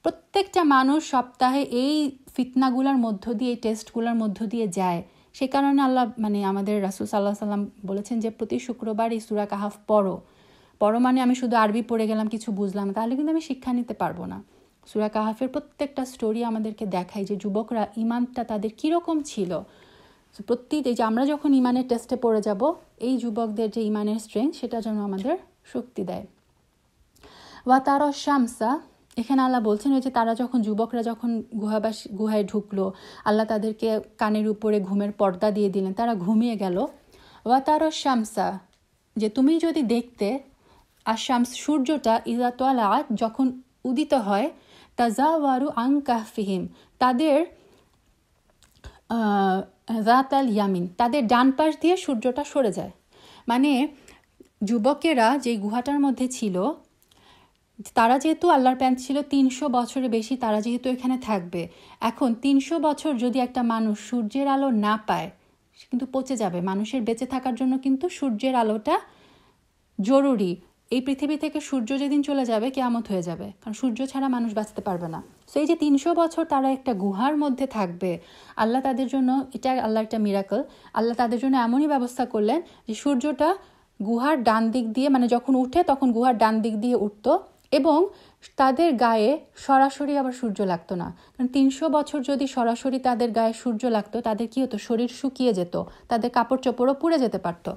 প্রত্যেকটা মানুষ সপ্তাহে এই ফিতনাগুলোর মধ্য দিয়ে, এই টেস্টগুলোর মধ্য দিয়ে যায়। সে কারণে আল্লাহ মানে আমাদের রাসূল সাল্লাল্লাহু আলাইহি সাল্লাম বলেছেন যে প্রতি শুক্রবার এই সূরা কাহাফ পড়ো। মানে আমি শুধু আরবি পড়ে গেলাম, কিছু বুঝলাম, তাহলে কিন্তু আমি শিক্ষা নিতে পারবো না। সূরা কাহাফের প্রত্যেকটা স্টোরি আমাদেরকে দেখায় যে যুবকরা ইমানটা তাদের কীরকম ছিল। এই যে আমরা যখন ইমানের টেস্টে পড়ে যাব, এই যুবকদের যে ইমানের স্ট্রেংথ, সেটা যেন আমাদের শক্তি দেয়। ওয়া তারা শামসা, এখানে আল্লাহ বলছেন ওই যে তারা যখন, যুবকরা যখন গুহায় ঢুকলো, আল্লাহ তাদেরকে কানের উপরে ঘুমের পর্দা দিয়ে দিলেন, তারা ঘুমিয়ে গেল। ওয়া তারা শামসা, যে তুমি যদি দেখতে, আর শামস সূর্যটা, ইযা তালাআত, যখন উদিত হয়, তাজাওয়ারু আন কাহফিহিম, তাদের যাতাল ইয়ামিন, তাদের ডান পাশ দিয়ে সূর্যটা সরে যায়। মানে যুবকেরা যে গুহাটার মধ্যে ছিল, তারা যেহেতু আল্লাহর প্ল্যান ছিল 300 বছরের বেশি তারা যেহেতু এখানে থাকবে, এখন 300 বছর যদি একটা মানুষ সূর্যের আলো না পায়, সে কিন্তু পচে যাবে। মানুষের বেঁচে থাকার জন্য কিন্তু সূর্যের আলোটা জরুরি। এই পৃথিবী থেকে সূর্য যেদিন চলে যাবে, কিয়ামত হয়ে যাবে, কারণ সূর্য ছাড়া মানুষ বাঁচতে পারবে না। সো এই যে 300 বছর তারা একটা গুহার মধ্যে থাকবে, আল্লাহ তাদের জন্য, এটা আল্লাহর একটা মিরাকল, আল্লাহ তাদের জন্য এমনই ব্যবস্থা করলেন যে সূর্যটা গুহার ডান দিক দিয়ে, মানে যখন উঠে তখন গুহার ডান দিক দিয়ে উঠতো, এবং তাদের গায়ে সরাসরি আবার সূর্য লাগতো না। কারণ 300 বছর যদি সরাসরি তাদের গায়ে সূর্য লাগতো, তাদের কি হতো, শরীর শুকিয়ে যেত, তাদের কাপড় চোপড়ও পুড়ে যেতে পারতো।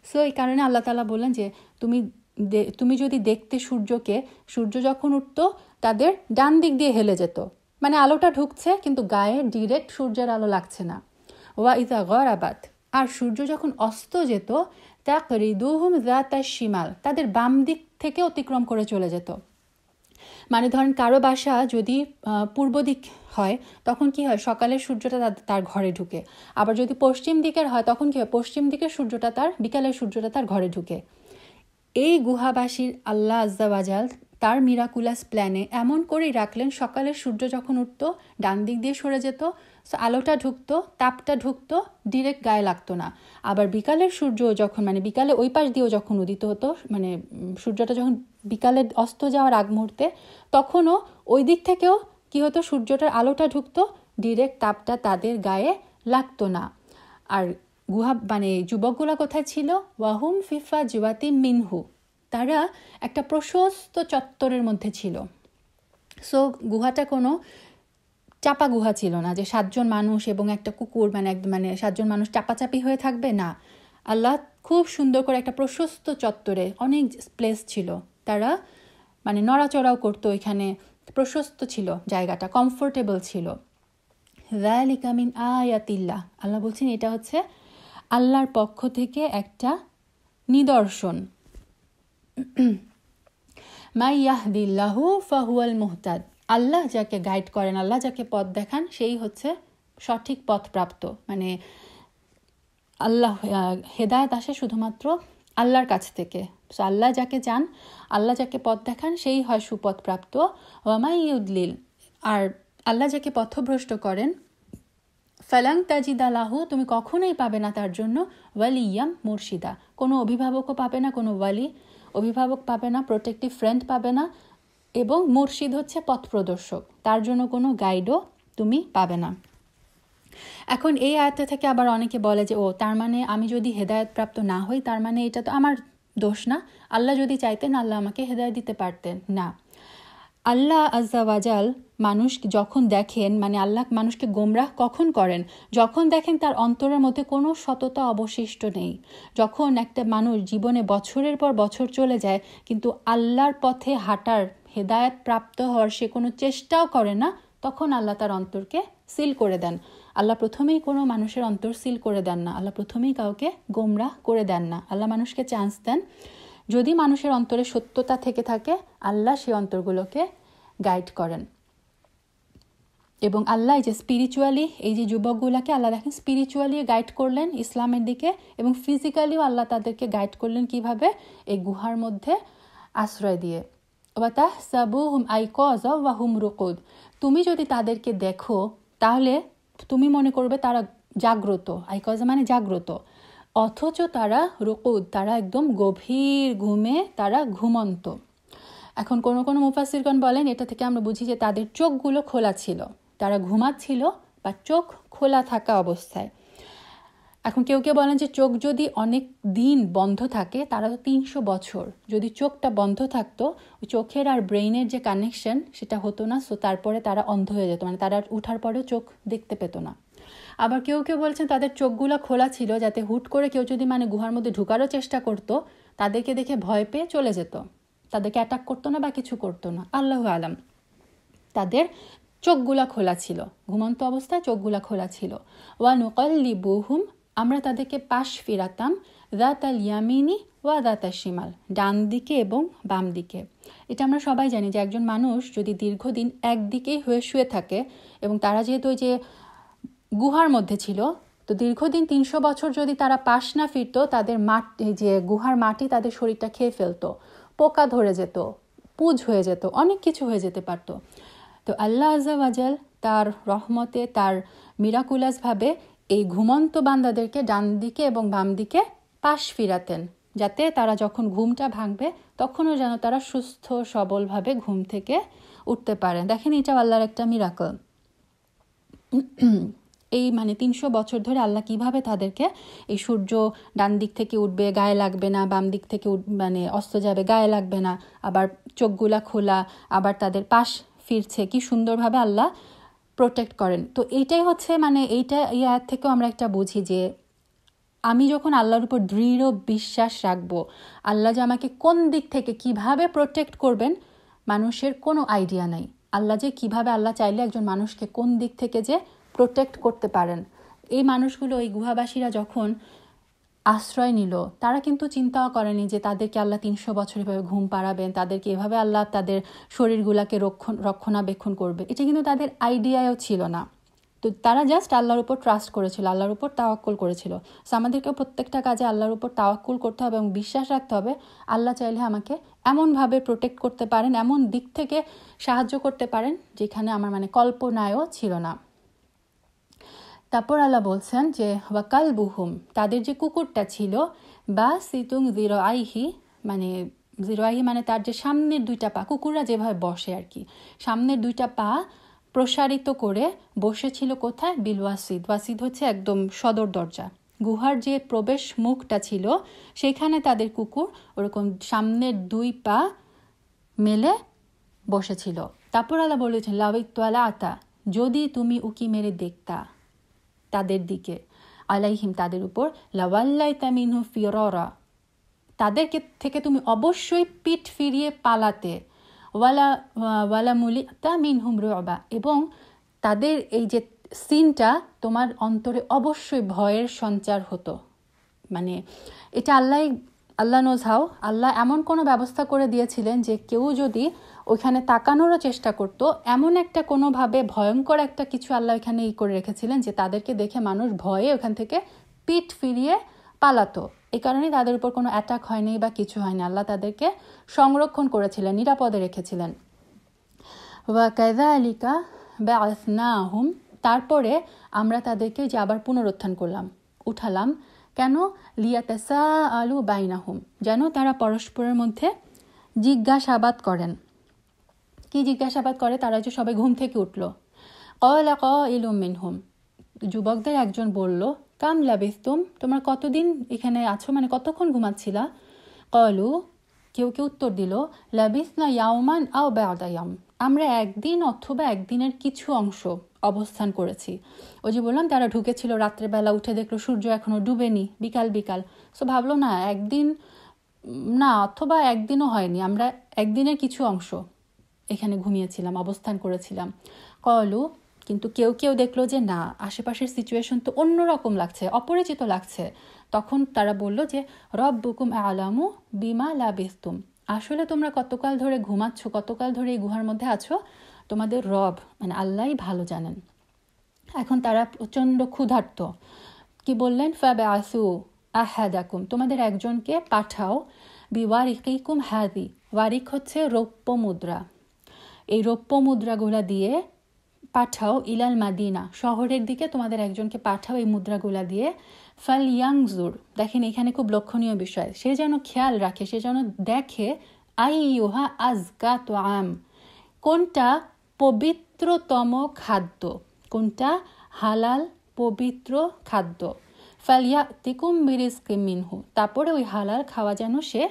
সো এই কারণে আল্লাহ তাআলা বললেন যে তুমি যদি দেখতে সূর্যকে, সূর্য যখন উঠতো তাদের ডান দিক দিয়ে হেলে যেত, মানে আলোটা ঢুকছে কিন্তু গায়ে ডিরেক্ট সূর্যের আলো লাগছে না। ওয়া ইযা গরাবাত, আর সূর্য যখন অস্ত যেত, তাকরিদুহুম যাতা শিমাল, তাদের বাম দিক থেকে অতিক্রম করে চলে যেত। মানে ধরেন কারো বাসা যদি পূর্ব দিক হয়, তখন কি হয়, সকালের সূর্যটা তার ঘরে ঢুকে। আবার যদি পশ্চিম দিকের হয়, তখন কি হয়, পশ্চিম দিকের সূর্যটা বিকালের সূর্যটা তার ঘরে ঢুকে। এই গুহাবাসীর আল্লাহ আজ্জা ওয়াজাল তার মিরাকুলাস প্ল্যানে এমন করেই রাখলেন, সকালের সূর্য যখন উঠতো ডান দিক দিয়ে সরে যেত, আলোটা ঢুকতো, তাপটা ঢুকতো, ডিরেক্ট গায়ে লাগতো না। আবার বিকালের সূর্য যখন, মানে বিকালে ওই পাশ দিয়েও যখন উদিত হতো, মানে সূর্যটা যখন বিকালে অস্ত যাওয়ার আগ মুহূর্তে, তখনও ওই দিক থেকেও কি হতো, সূর্যটার আলোটা ঢুকতো, ডিরেক্ট তাপটা তাদের গায়ে লাগতো না। আর মানে যুবকগুলা কোথায় ছিল, ওয়াহুম ফিফা জিওয়াতি মিনহু, তারা একটা প্রশস্ত চত্বরের মধ্যে ছিল। সো গুহাটা কোনো চাপা গুহা ছিল না যে 7 জন মানুষ এবং একটা কুকুর, মানে 7 জন মানুষ চাপাচাপি হয়ে থাকবে, না। আল্লাহ খুব সুন্দর করে একটা প্রশস্ত চত্বরে, অনেক প্লেস ছিল, তারা মানে নড়াচড়াও করতো, এখানে প্রশস্ত ছিল জায়গাটা, কমফোর্টেবল ছিল। যালিকা মিন আয়াতিল্লাহ, আল্লাহ বলছেন এটা হচ্ছে আল্লাহর পক্ষ থেকে একটা নিদর্শন। মাই ইয়াহদিল্লাহু ফাহুয়াল মুহতাদ, আল্লাহ যাকে গাইড করেন, আল্লাহ যাকে পথ দেখান, সেই হচ্ছে সঠিক পথপ্রাপ্ত। মানে আল্লাহ হেদায়েত আসে শুধুমাত্র আল্লাহর কাছ থেকে। সো আল্লাহ যাকে চান, আল্লাহ যাকে পথ দেখান, সেই হয় সুপথপ্রাপ্ত। ওয়ামাই ইউদলিল, আর আল্লাহ যাকে পথভ্রষ্ট করেন, ফালাং তাজিদা লাহু, তুমি কখনোই পাবে না তার জন্য ওয়ালিয়াম মুর্শিদা, কোনো অভিভাবকও পাবে না, কোনো ওয়ালি অভিভাবক পাবে না, প্রোটেক্টিভ ফ্রেন্ড পাবে না, এবং মুর্শিদ হচ্ছে পথ প্রদর্শক, তার জন্য কোনো গাইডও তুমি পাবে না। এখন এই আয়াতটা থেকে আবার অনেকে বলে যে ও তার মানে আমি যদি হেদায়েত প্রাপ্ত না হই তার মানে এটা তো আমার দোষ না, আল্লাহ যদি চাইতেন আল্লাহ আমাকে হেদায়েত দিতে পারতেন না। আল্লাহ আজ্জা ওয়াজাল মানুষ যখন দেখেন, মানে আল্লাহ মানুষকে গোমরাহ কখন করেন, যখন দেখেন তার অন্তরের মধ্যে কোনো সততা অবশিষ্ট নেই। যখন একটা মানুষ জীবনে বছরের পর বছর চলে যায় কিন্তু আল্লাহর পথে হাঁটার, হেদায়েত প্রাপ্ত হওয়ার সে কোনো চেষ্টাও করে না, তখন আল্লাহ তার অন্তরকে সিল করে দেন। আল্লাহ প্রথমেই কোনো মানুষের অন্তর সিল করে দেন না, আল্লাহ প্রথমেই কাউকে গোমরাহ করে দেন না, আল্লাহ মানুষকে চান্স দেন। যদি মানুষের অন্তরে সত্যতা থেকে থাকে আল্লাহ সেই অন্তরগুলোকে গাইড করেন। এবং আল্লাহ যে স্পিরিচুয়ালি এই যে যুবকগুলোকে আল্লাহ দেখেন স্পিরিচুয়ালি গাইড করলেন ইসলামের দিকে, এবং ফিজিক্যালিও আল্লাহ তাদেরকে গাইড করলেন কিভাবে, এই গুহার মধ্যে আশ্রয় দিয়ে। ওয়াতাহসাবুহুম আইকাযা ওয়া হুম রুকুদ, তুমি যদি তাদেরকে দেখো তাহলে তুমি মনে করবে তারা জাগ্রত, আইকাযা মানে জাগ্রত, অথচ তারা রুকুদ, তারা একদম গভীর ঘুমে তারা ঘুমন্ত। এখন কোনো কোনো মুফাসসিরগণ বলেন এটা থেকে আমরা বুঝি যে তাদের চোখগুলো খোলা ছিল, তারা ঘুমাচ্ছিল বা চোখ খোলা থাকা অবস্থায়। এখন কেউ কেউ বলেন যে চোখ যদি অনেক দিন বন্ধ থাকে, তারা তো 300 বছর, যদি চোখটা বন্ধ থাকতো চোখের আর ব্রেইনের যে কানেকশন সেটা হতো না, সো তারপরে তারা অন্ধ হয়ে যেত, মানে তারা উঠার পরেও চোখ দেখতে পেত না। আবার কেউ কেউ বলছেন তাদের চোখগুলো খোলা ছিল যাতে হুট করে কেউ যদি মানে গুহার মধ্যে ঢুকারও চেষ্টা করতো তাদেরকে দেখে ভয় পেয়ে চলে যেত, তাদেরকে অ্যাটাক করতো না বা কিছু করতো না, আল্লাহু আলাম। তাদের চোখগুলা খোলা ছিল, ঘুমন্ত অবস্থায় চোখগুলা খোলা ছিল। ওয়া নুকাল্লিবুহুম, আমরা তাদেরকে পাশ ফিরাতাম, যাতাল ইয়ামিনি ওয়া যাতাশ শিমাল, ডান দিকে এবং বাম দিকে। এটা আমরা সবাই জানি যে একজন মানুষ যদি দীর্ঘদিন একদিকেই হয়ে শুয়ে থাকে, এবং তারা যেহেতু ওই যে গুহার মধ্যে ছিল, তো দীর্ঘদিন 300 বছর যদি তারা পাশ না ফিরতো, তাদের যে গুহার মাটি তাদের শরীরটা খেয়ে ফেলতো, পোকা ধরে যেত, পুজ হয়ে যেত, অনেক কিছু হয়ে যেতে পারত। তো আল্লাহ আজ্জা ওয়াজাল তার রহমতে, তার মিরাকুলাসভাবে এই ঘুমন্ত বান্দাদেরকে ডান দিকে এবং বাম দিকে পাশ ফিরাতেন, যাতে তারা যখন ঘুমটা ভাঙবে তখনও যেন তারা সুস্থ সবলভাবে ঘুম থেকে উঠতে পারেন। দেখেন এটা আল্লাহর একটা মিরাকল। এই মানে 300 বছর ধরে আল্লাহ কিভাবে তাদেরকে, এই সূর্য ডান দিক থেকে উঠবে গায়ে লাগবে না, বাম দিক থেকে মানে অস্ত যাবে গায়ে লাগবে না, আবার চোখগুলা খোলা, আবার তাদের পাশ ফিরছে, কি সুন্দরভাবে আল্লাহ প্রোটেক্ট করেন। তো এইটাই হচ্ছে মানে এইটা এই আয়াত থেকেও আমরা একটা বুঝি যে আমি যখন আল্লাহর উপর দৃঢ় বিশ্বাস রাখবো, আল্লাহ যে আমাকে কোন দিক থেকে কিভাবে প্রোটেক্ট করবেন মানুষের কোনো আইডিয়া নাই। আল্লাহ যে কিভাবে, আল্লাহ চাইলে একজন মানুষকে কোন দিক থেকে যে প্রোটেক্ট করতে পারেন। এই মানুষগুলো, এই গুহাবাসীরা যখন আশ্রয় নিল, তারা কিন্তু চিন্তাও করেনি যে তাদেরকে আল্লাহ 300 বছর এভাবে ঘুম পাড়াবেন, তাদেরকে এভাবে আল্লাহ তাদের শরীরগুলাকে রক্ষণাবেক্ষণ করবে, এটা কিন্তু তাদের আইডিয়াও ছিল না। তো তারা জাস্ট আল্লাহর উপর ট্রাস্ট করেছিল, আল্লাহর উপর তাওয়াক্কুল করেছিল। সো আমাদেরকেও প্রত্যেকটা কাজে আল্লাহর উপর তাওয়াক্কুল করতে হবে এবং বিশ্বাস রাখতে হবে আল্লাহ চাইলে আমাকে এমনভাবে প্রোটেক্ট করতে পারেন, এমন দিক থেকে সাহায্য করতে পারেন যেখানে আমার মানে কল্পনায়ও ছিল না। তারপর আল্লাহ বলছেন যে ওয়াকালবুহুম, তাদের যে কুকুরটা ছিল, বা সিতুং জিরোআইহি, মানে জিরোআইহি মানে তার যে সামনের 2টা পা, কুকুররা যেভাবে বসে আর কি, সামনের 2টা পা প্রসারিত করে বসেছিল কোথায়, বিল ওয়াসিদ, ওয়াসিদ হচ্ছে একদম সদর দরজা, গুহার যে প্রবেশ মুখটা ছিল সেখানে তাদের কুকুর ওরকম সামনের 2 পা মেলে বসেছিল। তারপর আল্লাহ বলেছেন লাউইত্তালা আতা, যদি তুমি উকি মেরে দেখতা তাদের দিকে, আলাইহিম তাদের উপর, লাওয়াল্লাইতা মিনহু ফিরারা, তাদেরকে থেকে তুমি অবশ্যই পিঠ ফিরিয়ে পালাতে, ওয়ালা মুলিতা মিনহুম রুবা, এবং তাদের এই যে সিনটা তোমার অন্তরে অবশ্যই ভয়ের সঞ্চার হতো। মানে এটা আল্লাহ নোজ হাউ, আল্লাহ এমন কোনো ব্যবস্থা করে দিয়েছিলেন যে কেউ যদি ওইখানে তাকানোরও চেষ্টা করত, এমন একটা কোনোভাবে ভয়ঙ্কর একটা কিছু আল্লাহ এখানে করে রেখেছিলেন যে তাদেরকে দেখে মানুষ ভয়ে ওখান থেকে পিঠ ফিরিয়ে পালাতো। এই কারণে তাদের উপর কোনো অ্যাটাক হয়নি বা কিছু হয়নি, আল্লাহ তাদেরকে সংরক্ষণ করেছিলেন, নিরাপদে রেখেছিলেন। ওয়া কাযালিকা বা'আসনাহুম, তারপরে আমরা তাদেরকে যে আবার পুনরুত্থান করলাম, উঠালাম। কেন? লিয়াতাসাআলু বাইনাহুম, যেন তারা পরস্পরের মধ্যে জিজ্ঞাসাবাদ করেন। কি জিজ্ঞাসাবাদ করে? তারা যে সবাই ঘুম থেকে উঠলো। ক্বালা কাইলুম মিনহুম, যুবকদের একজন বলল, কাম লাবিসতুম, তোমরা কতদিন এখানে আছো, মানে কতক্ষণ ঘুমাচ্ছিলা? ক্বালু, কেউ কেউ উত্তর দিল, লাবিসনা ইয়াওমান আও বা'দা ইয়াওম, আমরা একদিন অথবা একদিনের কিছু অংশ অবস্থান করেছি। ওই যে বললাম তারা ঢুকেছিল রাত্রেবেলা, উঠে দেখলো সূর্য এখনো ডুবেনি, বিকাল। সো ভাবলো না একদিন না, অথবা একদিনও হয়নি, আমরা একদিনের কিছু অংশ এখানে ঘুমিয়েছিলাম, অবস্থান করেছিলাম। ক্বালু, কিন্তু কেউ কেউ দেখলো যে না, আশেপাশের সিচুয়েশন তো অন্যরকম লাগছে, অপরিচিত লাগছে। তখন তারা বলল যে রব্বুকুম আ'লামু বিমা লাবিসতুম, আসলে তোমরা কতকাল ধরে ঘুমাচ্ছ, কতকাল ধরে এই গুহার মধ্যে আছো, তোমাদের রব মানে আল্লাহই ভালো জানেন। এখন তারা প্রচণ্ড ক্ষুধার্ত। কি বললেন? ফাবআসু আহাদাকুম, তোমাদের একজনকে পাঠাও, বিওয়ারিকিকুম হাদি, ওয়ারিক হচ্ছে রৌপ্য মুদ্রা, এই রৌপ্য মুদ্রাগুলা দিয়ে পাঠাও, ইলাল মাদিনা, শহরের দিকে তোমাদের একজনকে পাঠাও এই মুদ্রাগুলা দিয়ে। ফাল ইয়াংজুর, দেখেন এখানে খুব লক্ষণীয় বিষয়, সে যেন খেয়াল রাখে, সে যেন দেখে, আইয়ুহা আজকা তোআম, কোনটা পবিত্রতম খাদ্য, কোনটা হালাল পবিত্র খাদ্য। ফালিয়াতিকুম বিরিজকিম মিনহু, তারপরে ওই হালাল খাওয়া যেন সে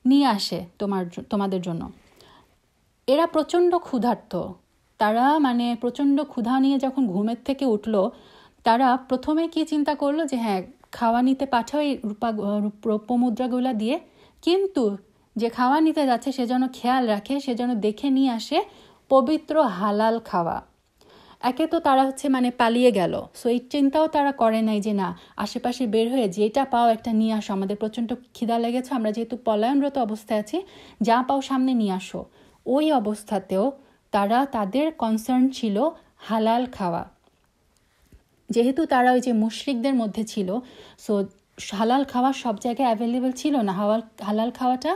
নিয়ে আসে তোমাদের জন্য। এরা প্রচণ্ড ক্ষুধার্ত, তারা মানে প্রচণ্ড ক্ষুধা নিয়ে যখন ঘুমের থেকে উঠলো, তারা প্রথমে কি চিন্তা করলো যে হ্যাঁ খাওয়া নিতে পাঠাও এই রৌপ্য মুদ্রাগুলা দিয়ে, কিন্তু যে খাওয়া নিতে যাচ্ছে সে যেন খেয়াল রাখে, সে যেন দেখে নিয়ে আসে পবিত্র হালাল খাওয়া। একে তো তারা মানে পালিয়ে গেল, সো এই চিন্তাও তারা করে নাই যে না আশেপাশে বের হয়ে যেটা পাও একটা নিয়ে আসো, আমাদের প্রচণ্ড খিদা লেগেছে, আমরা যেহেতু পলায়নরত অবস্থায় আছি, যা পাও সামনে নিয়ে আসো। ওই অবস্থাতেও তাদের কনসার্ন ছিল হালাল খাওয়া। যেহেতু তারা ওই যে মুশরিকদের মধ্যে ছিল, সো হালাল খাওয়া সব জায়গায় অ্যাভেলেবেল ছিল না, হালাল খাওয়াটা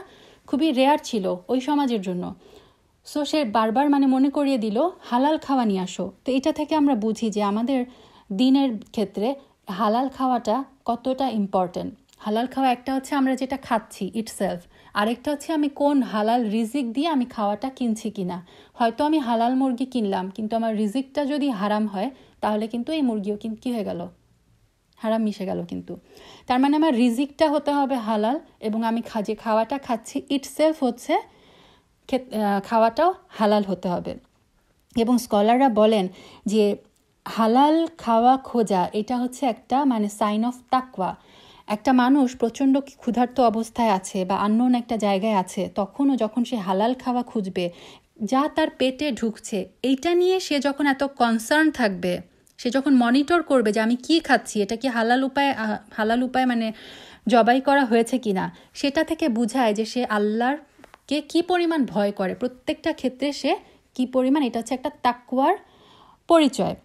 খুবই রেয়ার ছিল ওই সমাজের জন্য। সো সে বারবার মনে করিয়ে দিল হালাল খাওয়া নিয়ে আসো। তো এটা থেকে আমরা বুঝি যে আমাদের দিনের ক্ষেত্রে হালাল খাওয়াটা কতটা ইম্পর্টেন্ট। হালাল খাওয়া একটা হচ্ছে আমরা যেটা খাচ্ছি ইটসেলফ, আরেকটা হচ্ছে আমি কোন হালাল রিজিক দিয়ে আমি খাওয়াটা কিনছি কিনা। হয়তো আমি হালাল মুরগি কিনলাম, কিন্তু আমার রিজিকটা যদি হারাম হয় তাহলে কিন্তু এই মুরগিও কি হয়ে গেল, হারাম মিশে গেল। কিন্তু তার মানে আমার রিজিকটা হতে হবে হালাল, এবং আমি যে খাওয়াটা খাচ্ছি ইটসেলফ হচ্ছে খাওয়াটাও হালাল হতে হবে। এবং স্কলাররা বলেন যে হালাল খাওয়া খোঁজা এটা হচ্ছে একটা সাইন অফ তাকওয়া। একটা মানুষ প্রচণ্ড ক্ষুধার্ত অবস্থায় আছে বা আননোন একটা জায়গায় আছে, তখনও যখন সে হালাল খাওয়া খুঁজবে, যা তার পেটে ঢুকছে এইটা নিয়ে সে যখন এত কনসার্ন থাকবে, সে যখন মনিটর করবে যে আমি কি খাচ্ছি, এটা কি হালাল উপায় জবাই করা হয়েছে কিনা, সেটা থেকে বোঝায় যে সে আল্লাহকে কি পরিমাণ ভয় করে। প্রত্যেকটা ক্ষেত্রে সে কি পরিমাণ, এটা হচ্ছে একটা তাকওয়ার পরিচয়।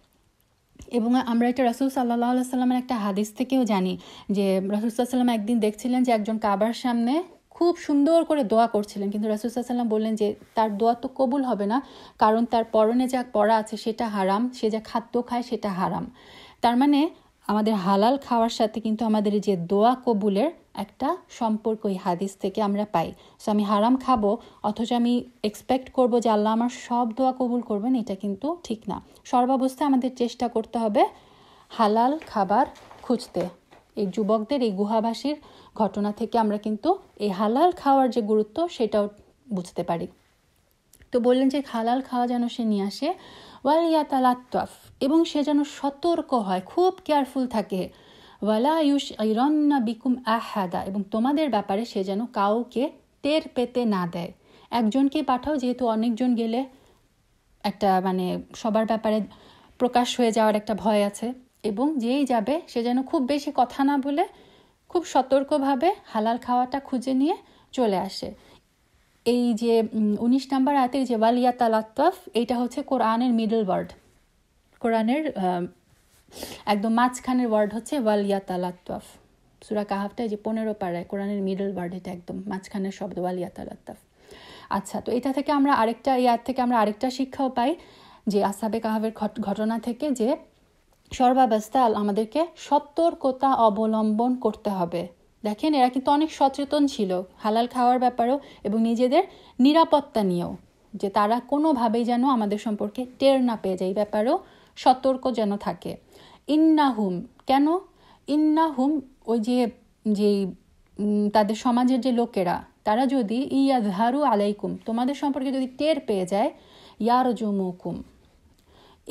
এবং আমরা এটা রাসূল সাল্লাল্লাহু আলাইহি সাল্লামের একটা হাদিস থেকেও জানি যে রাসূল সাল্লাল্লাহু আলাইহি সাল্লাম একদিন দেখছিলেন যে একজন কাবার সামনে খুব সুন্দর করে দোয়া করছিলেন, কিন্তু রাসূল সাল্লাল্লাহু আলাইহি সাল্লাম বললেন যে তার দোয়া তো কবুল হবে না, কারণ তার পরনে যা পরা আছে সেটা হারাম, সে যা খাদ্য খায় সেটা হারাম। তার মানে আমাদের হালাল খাওয়ার সাথে কিন্তু আমাদের যে দোয়া কবুলের একটা সম্পর্ক এই হাদিস থেকে আমরা পাই। সো আমি হারাম খাবো অথচ আমি এক্সপেক্ট করব যে আল্লাহ আমার সব দোয়া কবুল করবেন, এটা কিন্তু ঠিক না। সর্বাবস্থায় আমাদের চেষ্টা করতে হবে হালাল খাবার খুঁজতে। এই যুবকদের, এই গুহাবাসীর ঘটনা থেকে আমরা কিন্তু এই হালাল খাওয়ার যে গুরুত্ব সেটাও বুঝতে পারি। তো বললেন যে হালাল খাওয়া যেন সে নিয়ে আসে, ওয়ালিয়াতালাত্তাফ, এবং সে যেন সতর্ক হয়, খুব কেয়ারফুল থাকে, ওয়ালা ইউশইরান্না বিকুম আহাদা, এবং তোমাদের ব্যাপারে সে যেন কাউকে টের পেতে না দেয়। একজনকে পাঠাও, যেহেতু অনেকজন গেলে একটা সবার ব্যাপারে প্রকাশ হয়ে যাওয়ার একটা ভয় আছে, এবং যেই যাবে সে যেন খুব বেশি কথা না বলে খুব সতর্কভাবে হালাল খাওয়াটা খুঁজে নিয়ে চলে আসে। এই যে 19 নম্বর আয়াতের যে ওয়ালিয়া তালাত্তাফ, এইটা হচ্ছে কোরআনের মিডল ওয়ার্ড, কোরআনের একদম মাঝখানের ওয়ার্ড হচ্ছে ওয়ালিয়া তালাত্তাফ। সূরা কাহাফটা যে 15 পারায় কোরআনের মিডল ওয়ার্ড, এটা একদম মাঝখানের শব্দ ওয়ালিয়া তালাত্তাফ। আচ্ছা, তো এটা থেকে আমরা আরেকটা শিক্ষাও পাই যে আসহাবে কাহাফের ঘটনা থেকে, যে সর্বাবস্থা আমাদেরকে সতর্কতা অবলম্বন করতে হবে। দেখেন, এরা কিন্তু অনেক সচেতন ছিল হালাল খাওয়ার ব্যাপারেও এবং নিজেদের নিরাপত্তা নিয়েও, যে তারা কোনোভাবেই যেন আমাদের সম্পর্কে টের না পেয়ে যায়, এই ব্যাপারেও সতর্ক যেন থাকে। ইন্নাহুম, কেন ইন্নাহুম? ওই যে তাদের সমাজের যে লোকেরা, তারা যদি ইয়াযহারু আলাইকুম, তোমাদের সম্পর্কে যদি টের পেয়ে যায়, ইয়ারজুমুকুম,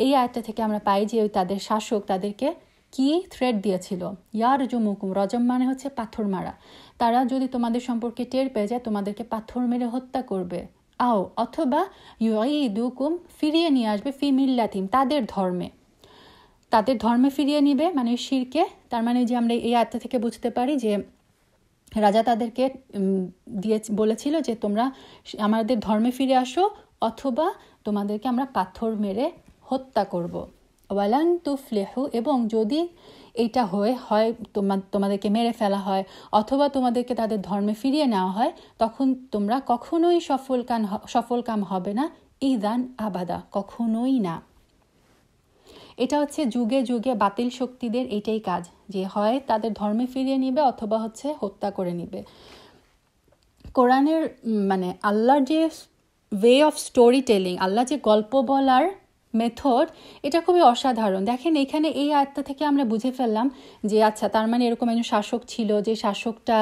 এই আয়াতটা থেকে আমরা পাই যে ওই তাদের শাসক তাদেরকে কি থ্রেট দিয়েছিল, ইয়ারজুমুকুম, রজম মানে হচ্ছে পাথর মারা। তারা যদি তোমাদের সম্পর্কে টের পেয়ে যায়, তোমাদেরকে পাথর মেরে হত্যা করবে। অথবা ইউঈদুকুম, ফিরিয়ে নিয়ে আসবে, ফি মিল্লাতিহিম, তাদের ধর্মে ফিরিয়ে নিবে, মানে শিরকে। তার মানে যে আমরা এই আয়াতটা থেকে বুঝতে পারি যে রাজা তাদেরকে বলেছিল যে তোমরা আমাদের ধর্মে ফিরে আসো, অথবা তোমাদেরকে আমরা পাথর মেরে হত্যা করব। ওয়ালান তুফলিহু, এবং যদি এইটা হয় তোমাদেরকে মেরে ফেলা হয় অথবা তোমাদেরকে তাদের ধর্মে ফিরিয়ে নেওয়া হয়, তখন তোমরা কখনোই সফলকাম হবে না, ইদান আবাদা, কখনোই না। এটা হচ্ছে যুগে যুগে বাতিল শক্তিদের এইটাই কাজ, যে হয় তাদের ধর্মে ফিরিয়ে নিবে অথবা হচ্ছে হত্যা করে নিবে। কোরআনের মানে আল্লাহর যে ওয়ে অফ স্টোরি টেলিং, আল্লাহ যে গল্প বলার মেথড, এটা খুবই অসাধারণ। দেখেন, এখানে এই আয়াতটা থেকে আমরা বুঝে ফেললাম যে আচ্ছা, তার মানে এরকম একজন শাসক ছিল, যে শাসকটা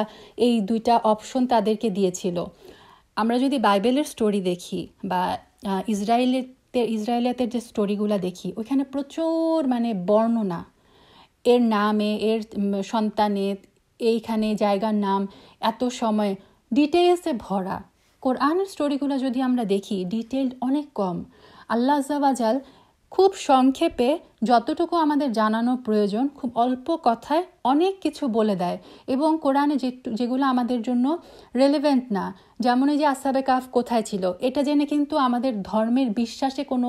এই দুইটা অপশন তাদেরকে দিয়েছিল। আমরা যদি বাইবেলের স্টোরি দেখি বা ইসরায়েলের যে স্টোরিগুলো দেখি, ওইখানে প্রচুর মানে বর্ণনা, এর নামে, এর সন্তানের, এইখানে জায়গার নাম, এত সময়, ডিটেলসে ভরা। কোরআনের স্টোরিগুলো যদি আমরা দেখি, ডিটেল অনেক কম। আল্লাহ আযজা ওয়া জাল খুব সংক্ষেপে যতটুকু আমাদের জানানো প্রয়োজন, খুব অল্প কথায় অনেক কিছু বলে দেয়। এবং কোরআনে যেগুলো আমাদের জন্য রেলেভেন্ট না, যেমন এই যে আসহাবে কাহফ কোথায় ছিল, এটা জেনে কিন্তু আমাদের ধর্মের বিশ্বাসে কোনো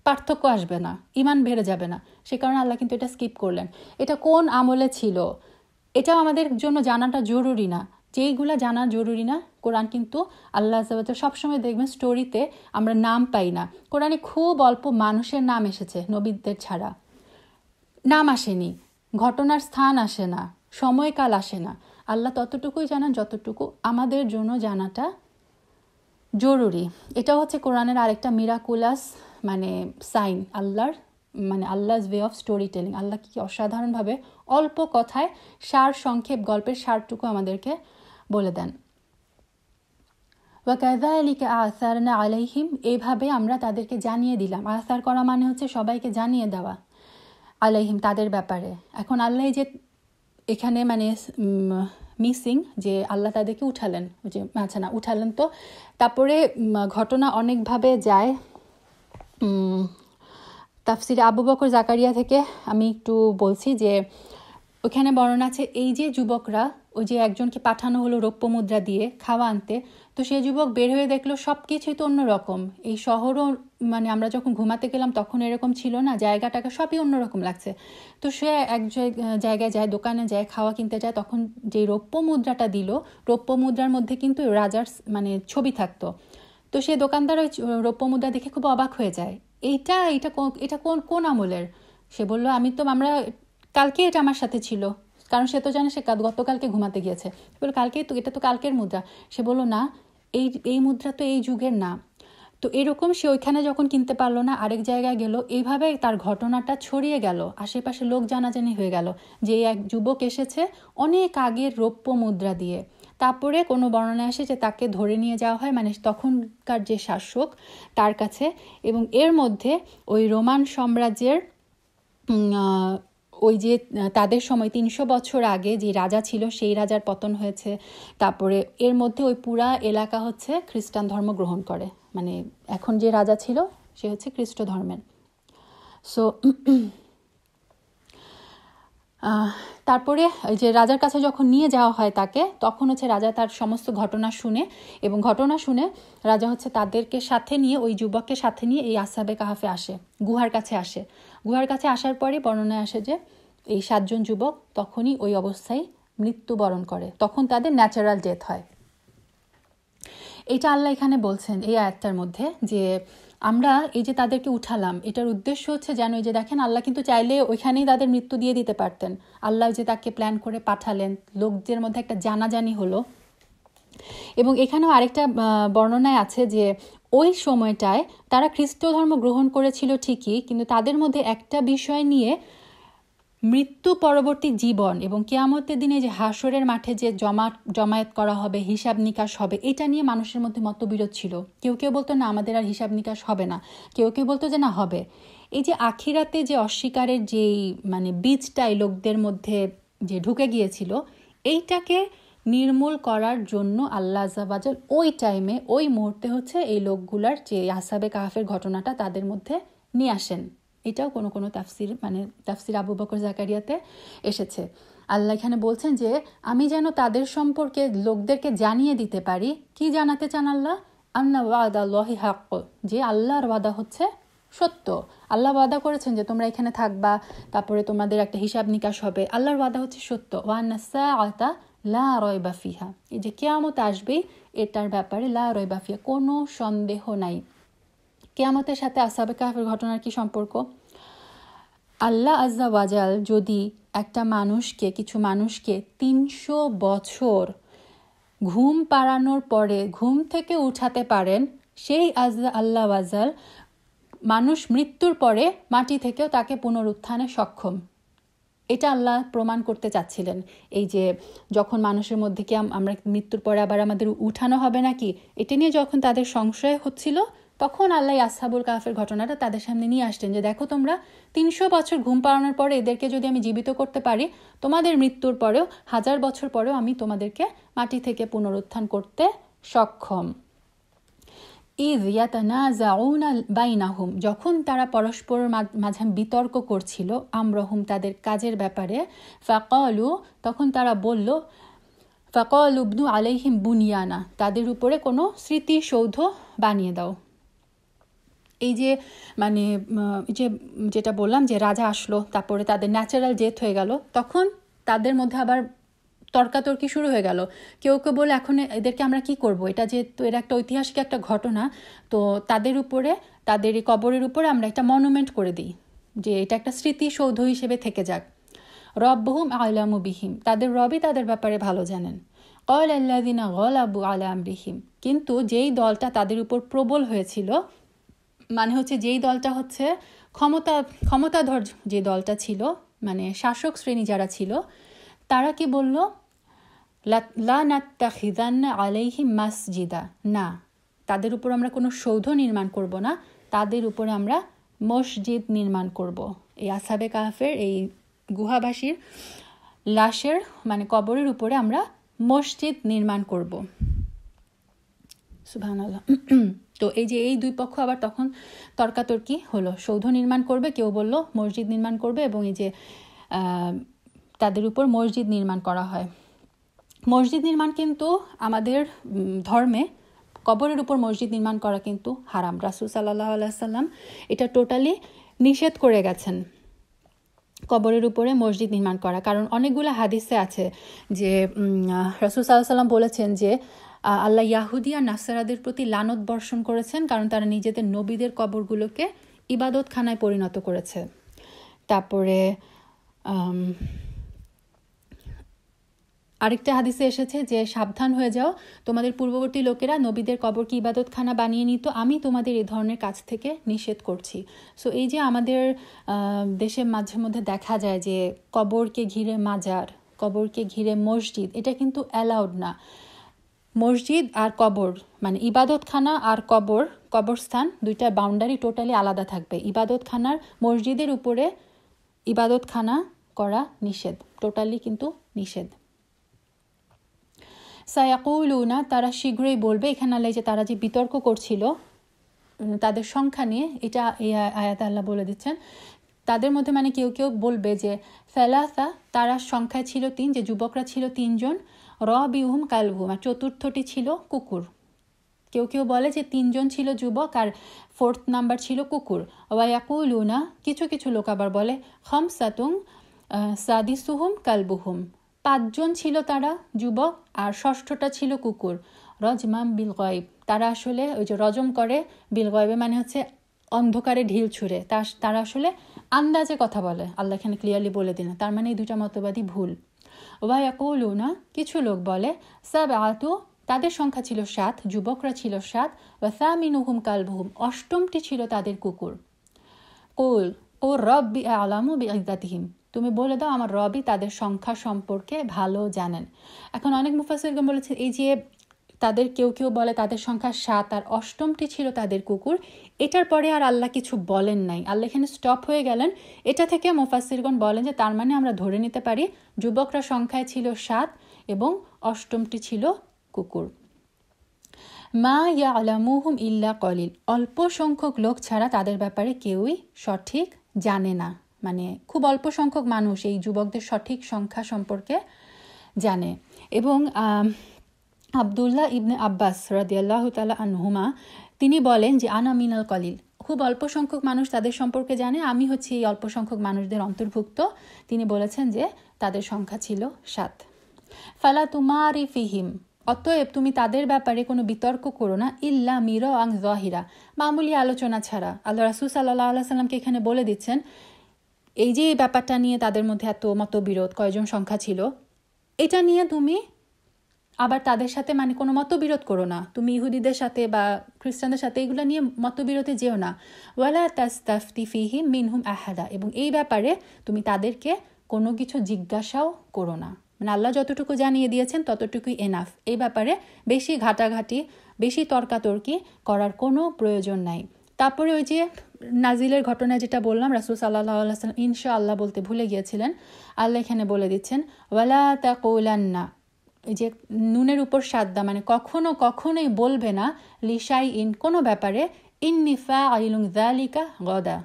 পার্থক্য আসবে না, ঈমান বেড়ে যাবে না। সে কারণে আল্লাহ কিন্তু এটা স্কিপ করলেন। এটা কোন আমলে ছিল, এটাও আমাদের জন্য জানাটা জরুরি না। যেইগুলা জানা জরুরি না, কোরআন কিন্তু আল্লাহ সবসময় দেখবেন স্টোরিতে আমরা নাম পাই না। কোরআনে খুব অল্প মানুষের নাম এসেছে, নবীদের ছাড়া নাম আসেনি, ঘটনার স্থান আসে না, সময়কাল আসে না। আল্লাহ ততটুকুই জানান যতটুকু আমাদের জন্য জানাটা জরুরি। এটা হচ্ছে কোরআনের আরেকটা মিরাকুলাস মানে সাইন, আল্লাহর ওয়ে অফ স্টোরি টেলিং। আল্লাহ কি অসাধারণভাবে অল্প কথায় সংক্ষেপ গল্পের সারটুকু আমাদেরকে বলে দেন। ওয়াকাযালিকা আসারনা আলাইহিম, এইভাবে আমরা তাদেরকে জানিয়ে দিলাম। আসার করা মানে হচ্ছে সবাইকে জানিয়ে দেওয়া, আলাইহিম, তাদের ব্যাপারে। এখন আল্লাহ যে এখানে মানে মিসিং, যে আল্লাহ তাদেরকে উঠালেন, যে আচ্ছা না উঠালেন তো, তারপরে ঘটনা অনেকভাবে যায়। তাফসিরে আবু বকর জাকারিয়া থেকে আমি একটু বলছি যে ওখানে বর্ণনা আছে, এই যে যুবকরা, ওই যে একজনকে পাঠানো হলো রৌপ্য মুদ্রা দিয়ে খাওয়া আনতে, তো সেই যুবক বের হয়ে দেখলো সব কিছুই তো অন্যরকম। এই শহরও মানে আমরা যখন ঘুমাতে গেলাম তখন এরকম ছিল না, জায়গাটাকে সবই অন্যরকম লাগছে। তো সে এক জায়গায় যায়, দোকানে যায়, খাওয়া কিনতে যায়, তখন যে রৌপ্য মুদ্রাটা দিল, রৌপ্য মুদ্রার মধ্যে কিন্তু রাজার মানে ছবি থাকতো। তো সে দোকানদার ওই রৌপ্য মুদ্রা দেখে খুব অবাক হয়ে যায়, এটা কোন আমলের? সে বলল, আমরা কালকে এটা আমার সাথে ছিল, কারণ সে তো জানে সে গতকালকে ঘুমাতে গিয়েছে। বললো এটা তো কালকের মুদ্রা। সে বললো না, এই মুদ্রা তো এই যুগের না। তো এরকম সে ওইখানে যখন কিনতে পারলো না, আরেক জায়গায় গেল, এইভাবে তার ঘটনাটা ছড়িয়ে গেল, আশেপাশে লোক জানাজানি হয়ে গেল যে এক যুবক এসেছে অনেক আগের রৌপ্য মুদ্রা দিয়ে। তারপরে কোনো বর্ণনা আসে যে তাকে ধরে নিয়ে যাওয়া হয় মানে তখনকার যে শাসক তার কাছে, এবং এর মধ্যে ওই রোমান সাম্রাজ্যের ওই যে তাদের সময় 300 বছর আগে যে রাজা ছিল সেই রাজার পতন হয়েছে। তারপরে এর মধ্যে ওই পুরা এলাকা হচ্ছে খ্রিস্টান ধর্ম গ্রহণ করে, মানে এখন যে রাজা ছিল সে হচ্ছে খ্রিস্ট ধর্মের। সো তারপরে ওই যে রাজার কাছে যখন নিয়ে যাওয়া হয় তাকে, তখন হচ্ছে রাজা তার সমস্ত ঘটনা শুনে, এবং ঘটনা শুনে রাজা হচ্ছে তাদেরকে সাথে নিয়ে, ওই যুবককে সাথে নিয়ে এই আসহাবে কাহাফে আসে, গুহার কাছে আসে। গুহার কাছে আসার পরে বর্ণনায় আসে যে এই 7 জন যুবক তখনই ওই অবস্থায় মৃত্যুবরণ করে, তখন তাদের ন্যাচারাল ডেথ হয়। এটা আল্লাহ এখানে বলছেন এই আয়াতটার মধ্যে যে আমরা এই যে তাদেরকে উঠালাম, এটার উদ্দেশ্য হচ্ছে যেন, এই যে দেখেন আল্লাহ কিন্তু চাইলে ওইখানেই তাদের মৃত্যু দিয়ে দিতে পারতেন। আল্লাহ যে তাকে প্ল্যান করে পাঠালেন, লোকদের মধ্যে একটা জানাজানি হলো। এবং এখানেও আরেকটা বর্ণনায় আছে যে ওই সময়টায় তারা খ্রিস্ট ধর্ম গ্রহণ করেছিল ঠিকই, কিন্তু তাদের মধ্যে একটা বিষয় নিয়ে, মৃত্যু পরবর্তী জীবন এবং কিয়ামতের দিনে যে হাসরের মাঠে যে জমায়েত করা হবে, হিসাব নিকাশ হবে, এটা নিয়ে মানুষের মধ্যে মতবিরোধ ছিল। কেউ কেউ বলতো না, আমাদের আর হিসাব নিকাশ হবে না, কেউ কেউ বলতো যে না, হবে। এই যে আখিরাতে যে অস্বীকারের যেই মানে বীজটাই লোকদের মধ্যে যে ঢুকে গিয়েছিল, এইটাকে নির্মূল করার জন্য আল্লাহ আযজা ওয়া জাল ওই টাইমে, ওই মুহূর্তে হচ্ছে এই লোকগুলার যে আসহাবে কাহাফের ঘটনাটা তাদের মধ্যে নিয়ে আসেন। এটাও কোনো কোনো তাফসির আবু বকর জাকারিয়াতে এসেছে। আল্লাহ এখানে বলছেন যে আমি যেন তাদের সম্পর্কে লোকদেরকে জানিয়ে দিতে পারি। কি জানাতে চান আল্লাহ? আন্না ওয়াদাল্লাহি হাক্ক, যে আল্লাহর ওয়াদা হচ্ছে সত্য। আল্লাহ ওয়াদা করেছেন যে তোমরা এখানে থাকবা, তারপরে তোমাদের একটা হিসাব নিকাশ হবে, আল্লাহর ওয়াদা হচ্ছে সত্য। ওয়ান্না সাআতা লা রায়বা ফিহা, এই যে কিয়ামত আসবে এটার ব্যাপারে লা রায়বা ফিহা, কোনো সন্দেহ নাই। কিয়ামতের সাথে আসহাবে কাহফের ঘটনার কি সম্পর্ক? আল্লাহ আযজা ওয়া জাল যদি একটা মানুষকে, কিছু মানুষকে 300 বছর ঘুম পাড়ানোর পরে ঘুম থেকে উঠাতে পারেন, সেই আল্লাহ ওয়া জাল মানুষ মৃত্যুর পরে মাটি থেকেও তাকে পুনরুত্থানে সক্ষম। এটা আল্লাহ প্রমাণ করতে চাচ্ছিলেন। এই যে যখন মানুষের মধ্যে কি আমরা মৃত্যুর পরে আবার আমাদের উঠানো হবে নাকি, এটা নিয়ে যখন তাদের সংশয় হচ্ছিল, তখন আল্লাহ আসহাবুল কাহফের ঘটনাটা তাদের সামনে নিয়ে আসতেন যে দেখো, তোমরা 300 বছর ঘুম পাড়ানোর পরে এদেরকে যদি আমি জীবিত করতে পারি, তোমাদের মৃত্যুর পরেও 1000 বছর পরেও আমি তোমাদেরকে মাটি থেকে পুনরুত্থান করতে সক্ষম। ইয ইয়াতানাযাউনা বাইনাহুম, যখন তারা পরস্পরের মাঝে বিতর্ক করছিল, আমরহুম তাদের কাজের ব্যাপারে, ফাকালু তখন তারা বলল, ফাকালু ইবনু আলাইহিম বুনিয়ানা, তাদের উপরে কোনো স্মৃতিসৌধ বানিয়ে দাও। এই যে মানে যেটা বললাম যে রাজা আসলো, তারপরে তাদের ন্যাচারাল ডেথ হয়ে গেল, তখন তাদের মধ্যে আবার তর্কাতর্কি শুরু হয়ে গেল। কেউ কেউ বলে এখন এদেরকে আমরা কি করব, এটা যেহেতু এর একটা ঐতিহাসিক একটা ঘটনা, তো তাদের উপরে, তাদের এই কবরের উপরে আমরা একটা মনুমেন্ট করে দিই, যে এটা একটা স্মৃতিসৌধ হিসেবে থেকে যাক। রব্বহুম আ'লামু বিহিম, তাদের রবই তাদের ব্যাপারে ভালো জানেন। ক্বাল আল্লাযিনা গালাবু আলা আমরিহিম, কিন্তু যেই দলটা তাদের উপর প্রবল হয়েছিল, মানে হচ্ছে যেই দলটা হচ্ছে ক্ষমতাধর যে দলটা ছিল, মানে শাসক শ্রেণী যারা ছিল, তারা কি বলল? লা নাত্তাখিযান্না আলাইহিম মাসজিদা, না, তাদের উপর আমরা কোনো সৌধ নির্মাণ করব না, তাদের উপরে আমরা মসজিদ নির্মাণ করব। এই আসহাবে কাহফের এই গুহাবাসীর লাশের মানে কবরের উপরে আমরা মসজিদ নির্মাণ করব। সুবহানাল্লাহ। তো এই যে এই দুই পক্ষ আবার তখন তর্কাতর্কি হলো, সৌধ নির্মাণ করবে, কেউ বলল মসজিদ নির্মাণ করবে, এবং এই যে তাদের উপর মসজিদ নির্মাণ করা হয়। মসজিদ নির্মাণ কিন্তু আমাদের ধর্মে কবরের উপর মসজিদ নির্মাণ করা কিন্তু হারাম। রাসূল সাল্লাল্লাহু আলাইহি সাল্লাম এটা টোটালি নিষেধ করে গেছেন, কবরের উপরে মসজিদ নির্মাণ করা। কারণ অনেকগুলো হাদিসে আছে যে রাসূল সাল্লাল্লাহু আলাইহি সাল্লাম বলেছেন যে আল্লাহ ইয়াহুদি আর নাসারাদের প্রতি লানত বর্ষণ করেছেন, কারণ তারা নিজেদের নবীদের কবরগুলোকে ইবাদতখানায় পরিণত করেছে। তারপরে আরেকটা হাদিসে এসেছে যে সাবধান হয়ে যাও, তোমাদের পূর্ববর্তী লোকেরা নবীদের কবরকে ইবাদতখানা বানিয়ে নিত, আমি তোমাদের এই ধরনের কাজ থেকে নিষেধ করছি। সো এই যে আমাদের দেশে মাঝে মধ্যে দেখা যায় যে কবরকে ঘিরে মাজার, কবরকে ঘিরে মসজিদ, এটা কিন্তু অ্যালাউড না। মসজিদ আর কবর মানে ইবাদতখানা আর কবরস্থান, দুইটা বাউন্ডারি টোটালি আলাদা থাকবে। ইবাদতখানার মসজিদের উপরে ইবাদতখানা করা নিষেধ, টোটালি কিন্তু নিষেধ। সায়াকুলুনা, তারা শীঘ্রই বলবে, এখানে আল্লাহ যে তারা যে বিতর্ক করছিল তাদের সংখ্যা নিয়ে এটা এই আয়াতে আল্লাহ বলে দিচ্ছেন। তাদের মধ্যে মানে কেউ কেউ বলবে যে সালাসা, তারা সংখ্যায় ছিল 3, যে যুবকরা ছিল 3 জন, রাবিউহুম কালবুহুম, আর চতুর্থটি ছিল কুকুর। কেউ কেউ বলে যে 3 জন ছিল যুবক আর 4th নাম্বার ছিল কুকুর। ওয়ায়াকুলুনা, কিছু কিছু লোক আবার বলে খামসাতুন সাদিসুহুম কালবুহুম, 5 জন ছিল তারা যুবক আর ষষ্ঠটা ছিল কুকুর। রজমাম বিল গায়ব, তারা আসলে ওই যে রজম করে, বিল গায়বে মানে হচ্ছে অন্ধকারে ঢিল ছুঁড়ে, তারা আসলে আন্দাজে কথা বলে। আল্লাহ এখানে ক্লিয়ারলি বলে দিলেন, তার মানে এই দুটা মতবাদী ভুল। ওয়ায়াকুলুনা, কিছু লোক বলে সাবআতু, তাদের সংখ্যা ছিল 7, যুবকরা ছিল 7, ওয়া সামিনুহুম কালবুহুম, অষ্টমটি ছিল তাদের কুকুর। কুল ও রব্বি আলামু বিইদ্দাতিহিম, তুমি বলে দাও আমার রবি তাদের সংখ্যা সম্পর্কে ভালো জানেন। এখন অনেক মুফাসসিরগণ বলেছে এই যে তাদের কেউ কেউ বলে তাদের সংখ্যা 7 আর অষ্টমটি ছিল তাদের কুকুর, এটার পরে আর আল্লাহ কিছু বলেন নাই, আল্লাহ এখানে স্টপ হয়ে গেলেন। এটা থেকে মুফাসসিরগণ বলেন যে তার মানে আমরা ধরে নিতে পারি যুবকরা সংখ্যায় ছিল 7 এবং অষ্টমটি ছিল কুকুর। মা ইয়ালামুহুম ইল্লা কলিল, অল্প সংখ্যক লোক ছাড়া তাদের ব্যাপারে কেউই সঠিক জানে না, মানে খুব অল্প সংখ্যক মানুষ এই যুবকদের সঠিক সংখ্যা সম্পর্কে জানে। এবং আব্দুল্লাহ ইবনে আব্বাস রাদিয়াল্লাহু তাআলা আনহুমা তিনি বলেন যে আনা মিনাল কলিল, খুব অল্প সংখ্যক মানুষ তাদের সম্পর্কে জানে, আমি হচ্ছি এই অল্প সংখ্যক মানুষদের অন্তর্ভুক্ত। তিনি বলেছেন যে তাদের সংখ্যা ছিল 7। ফালা তুমারি ফিহিম, অতএব তুমি তাদের ব্যাপারে কোনো বিতর্ক করো না, ইল্লা মির আং জাহিরা, মামুলি আলোচনা ছাড়া। আল্লাহ রাসূল সাল্লাল্লাহু আলাইহি সাল্লামকে এখানে বলে দিচ্ছেন এই যে এই ব্যাপারটা নিয়ে তাদের মধ্যে এত মতবিরোধ, কয়জন সংখ্যা ছিল, এটা নিয়ে তুমি আবার তাদের সাথে মানে কোনো মতবিরোধ করো না, তুমি ইহুদিদের সাথে বা খ্রিস্টানদের সাথে এগুলো নিয়ে মতবিরোধে যেও না। ওয়ালা তাস্তাফতি ফিহিম মিনহুম আহাদা, এবং এই ব্যাপারে তুমি তাদেরকে কোনো কিছু জিজ্ঞাসাও করো না, মানে আল্লাহ যতটুকু জানিয়ে দিয়েছেন ততটুকুই এনাফ, এই ব্যাপারে বেশি ঘাটাঘাটি বেশি তর্কাতর্কি করার কোনো প্রয়োজন নাই। তারপরে ওই যে নাজিলের ঘটনা যেটা বললাম, রাসূল সাল্লাল্লাহু আলাইহি ওয়াসাল্লাম ইনশাআল্লাহ বলতে ভুলে গিয়েছিলেন, আল্লাহ এখানে বলে দিচ্ছেন ওয়ালা তাকুলান্না, এই যে নুনের উপর সাদ্দা, মানে কখনোই বলবে না, লিশাই ইন, কোনো ব্যাপারে, ইন্নী ফাইলুন যালিকা গাদা,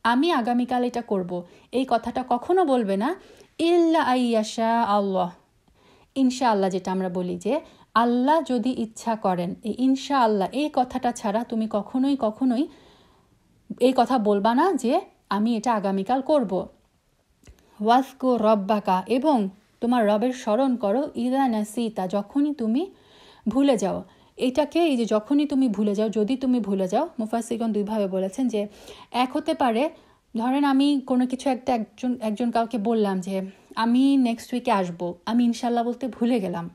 আমি আগামীকাল এটা করব, এই কথাটা কখনো বলবে না, ইল্লা আইয়াশা আল্লাহ, ইনশাআল্লাহ যেটা আমরা বলি যে আল্লাহ যদি ইচ্ছা করেন, এই ইনশাআল্লাহ এই কথাটা ছাড়া তুমি কখনোই এই কথা বলবা না যে আমি এটা আগামীকাল করব। ওয়াজকু রব্বাকা, এবং তোমার রবের স্মরণ করো, ইদা নাসিতা, যখনই তুমি ভুলে যাও। এটাকে এই যে যখনই তুমি ভুলে যাও, যদি তুমি ভুলে যাও, মুফাসসিরগণ দুইভাবে বলেছেন যে এক হতে পারে, ধরেন আমি কোনো কিছু একজন কাউকে বললাম যে আমি নেক্সট উইকে আসবো, আমি ইনশাল্লাহ বলতে ভুলে গেলাম,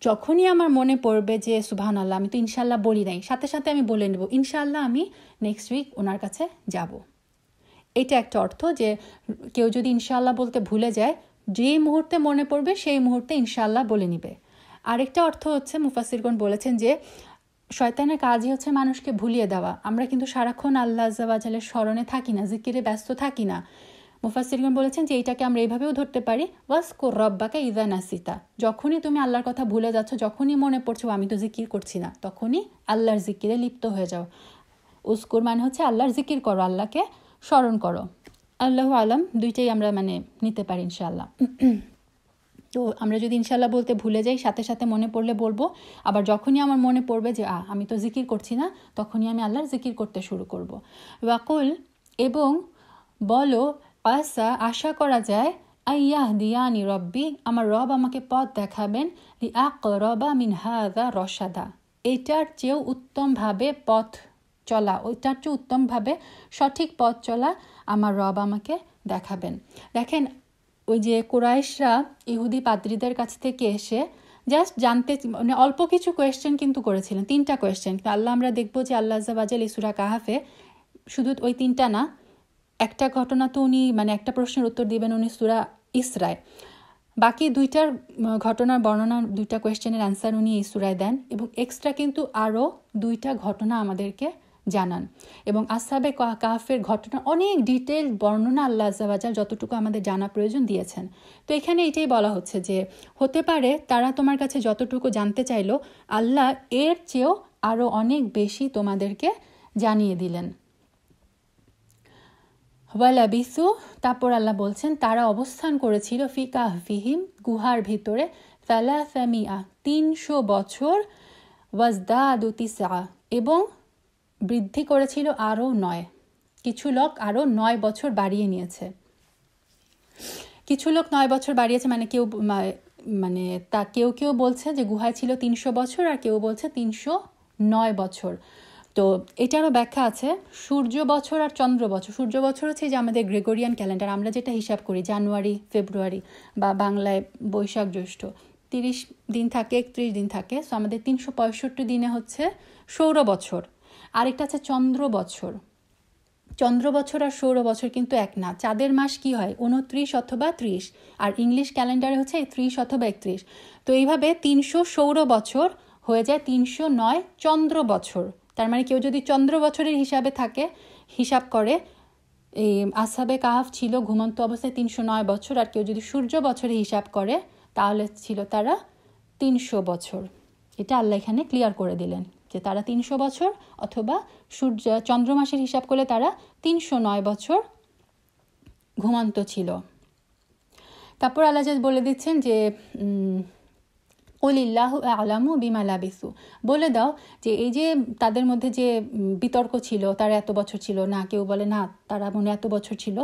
যখনই আমার মনে পড়বে যে সুবহানাল্লাহ আমি তো ইনশাল্লাহ বলি নাই, সাথে সাথে আমি বলে নেব ইনশাল্লাহ আমি নেক্সট উইক ওনার কাছে যাব। এটা একটা অর্থ যে কেউ যদি ইনশাল্লাহ বলতে ভুলে যায়, যেই মুহূর্তে মনে পড়বে সেই মুহূর্তে ইনশাল্লাহ বলে নিবে। আরেকটা অর্থ হচ্ছে মুফাসসিরগণ বলেছেন যে শয়তানের কাজই হচ্ছে মানুষকে ভুলিয়ে দেওয়া। আমরা কিন্তু সারাক্ষণ আল্লাহ আযজা ওয়া জাল্লার স্মরণে থাকি না, জিকিরে ব্যস্ত থাকি না। মুফাসসিরগণ বলেছেন যে এইটাকে আমরা এইভাবেও ধরতে পারি, ওয়াজকুর রব্বাকা ইযা নাসিতা, যখনই তুমি আল্লাহর কথা ভুলে যাচ্ছ, যখনই মনে পড়ছো আমি তো জিকির করছি না, তখনই আল্লাহর জিকিরে লিপ্ত হয়ে যাও। উজকুর মানে হচ্ছে আল্লাহর জিকির করো, আল্লাহকে স্মরণ করো। আল্লাহু আলাম, দুইটাই আমরা মানে নিতে পারি ইনশাআল্লাহ। তো আমরা যদি ইনশাআল্লাহ বলতে ভুলে যাই, সাথে সাথে মনে পড়লে বলবো, আবার যখনই আমার মনে পড়বে যে আমি তো জিকির করছি না, তখনই আমি আল্লাহর জিকির করতে শুরু করব। ওয়াকুল, এবং বলো, আশা করা যায়, আইয়াহদিয়ানি রব্বি, আমার রব আমাকে পথ দেখাবেন, লিআকরাবা মিন হাযা রশাদা, এটার চেয়েও উত্তমভাবে পথ চলা, ওইটার চেয়ে উত্তমভাবে সঠিক পথ চলা আমার রব আমাকে দেখাবেন। দেখেন, ওই যে কুরাইশরা ইহুদি পাদ্রীদের কাছ থেকে এসে জাস্ট জানতে, মানে অল্প কিছু কোয়েশ্চেন কিন্তু করেছিলেন, 3টা কোয়েশ্চেন। আল্লাহ আমরা দেখবো যে আল্লাহ আযজা ওয়া জাল্লা সূরা কাহাফে শুধু ওই 3টা না, একটা ঘটনা তো উনি মানে একটা প্রশ্নের উত্তর দিবেন উনি সূরা ইসরায়, বাকি 2টার ঘটনার বর্ণনা, 2টা কোয়েশ্চেনের অ্যান্সার উনি এই সূরায় দেন, এবং এক্সট্রা কিন্তু আরও 2টা ঘটনা আমাদেরকে জানান, এবং আসহাবে কাহফের ঘটনা অনেক ডিটেইল বর্ণনা আল্লাহ আযজা ওয়া জাল্লা যতটুকু আমাদের জানা প্রয়োজন দিয়েছেন। তো এখানে এটাই বলা হচ্ছে যে হতে পারে তারা তোমার কাছে যতটুকু জানতে চাইলো, আল্লাহ এর চেয়েও আরও অনেক বেশি তোমাদেরকে জানিয়ে দিলেন। ওয়ালাবিসু, তারপর আল্লাহ বলছেন তারা অবস্থান করেছিল ফি কাহফিহিম, গুহার ভিতরে, 300 বছর, ওয়াজদাদু তিসআ, এবং বৃদ্ধি করেছিল আরও 9। কিছু লোক আরও 9 বছর বাড়িয়ে নিয়েছে। কিছু লোক 9 বছর বাড়িয়েছে, কেউ কেউ বলছে যে গুহায় ছিল 300 বছর, আর কেউ বলছে 309 বছর। তো এটারও ব্যাখ্যা আছে, সূর্য বছর আর চন্দ্র বছর। সূর্য বছর হচ্ছে যে আমাদের গ্রেগরিয়ান ক্যালেন্ডার, আমরা যেটা হিসাব করি জানুয়ারি, ফেব্রুয়ারি, বা বাংলায় বৈশাখ, জ্যৈষ্ঠ, 30 দিন থাকে, 31 দিন থাকে। সো আমাদের 365 দিনে হচ্ছে সৌর বছর। আরেকটা আছে চন্দ্র বছর। চন্দ্র বছর আর সৌর বছর কিন্তু এক না। চাঁদের মাস কি হয় 29 অথবা 30, আর ইংলিশ ক্যালেন্ডারে হচ্ছে 30 অথবা 31। তো এইভাবে 300 সৌর বছর হয়ে যায় 309 চন্দ্র বছর। তার মানে কেউ যদি চন্দ্র বছরের হিসাব করে, এই আসহাবে কাহাফ ছিল ঘুমন্ত অবস্থায় 309 বছর, আর কেউ যদি সূর্য বছরে হিসাব করে তাহলে ছিল তারা 300 বছর। এটা আল্লাহ এখানে ক্লিয়ার করে দিলেন যে তারা 300 বছর, অথবা চন্দ্র মাসের হিসাব করলে তারা 309 বছর ঘুমন্ত ছিল। তারপর আল্লাহ বলে দিচ্ছেন যে কুলিল্লাহু আ'লামু বিমা লাবিসু, বলে দাও যে এই যে তাদের মধ্যে যে বিতর্ক ছিল, তারা এত বছর ছিল না, কেউ বলে না তারা মনে এত বছর ছিল,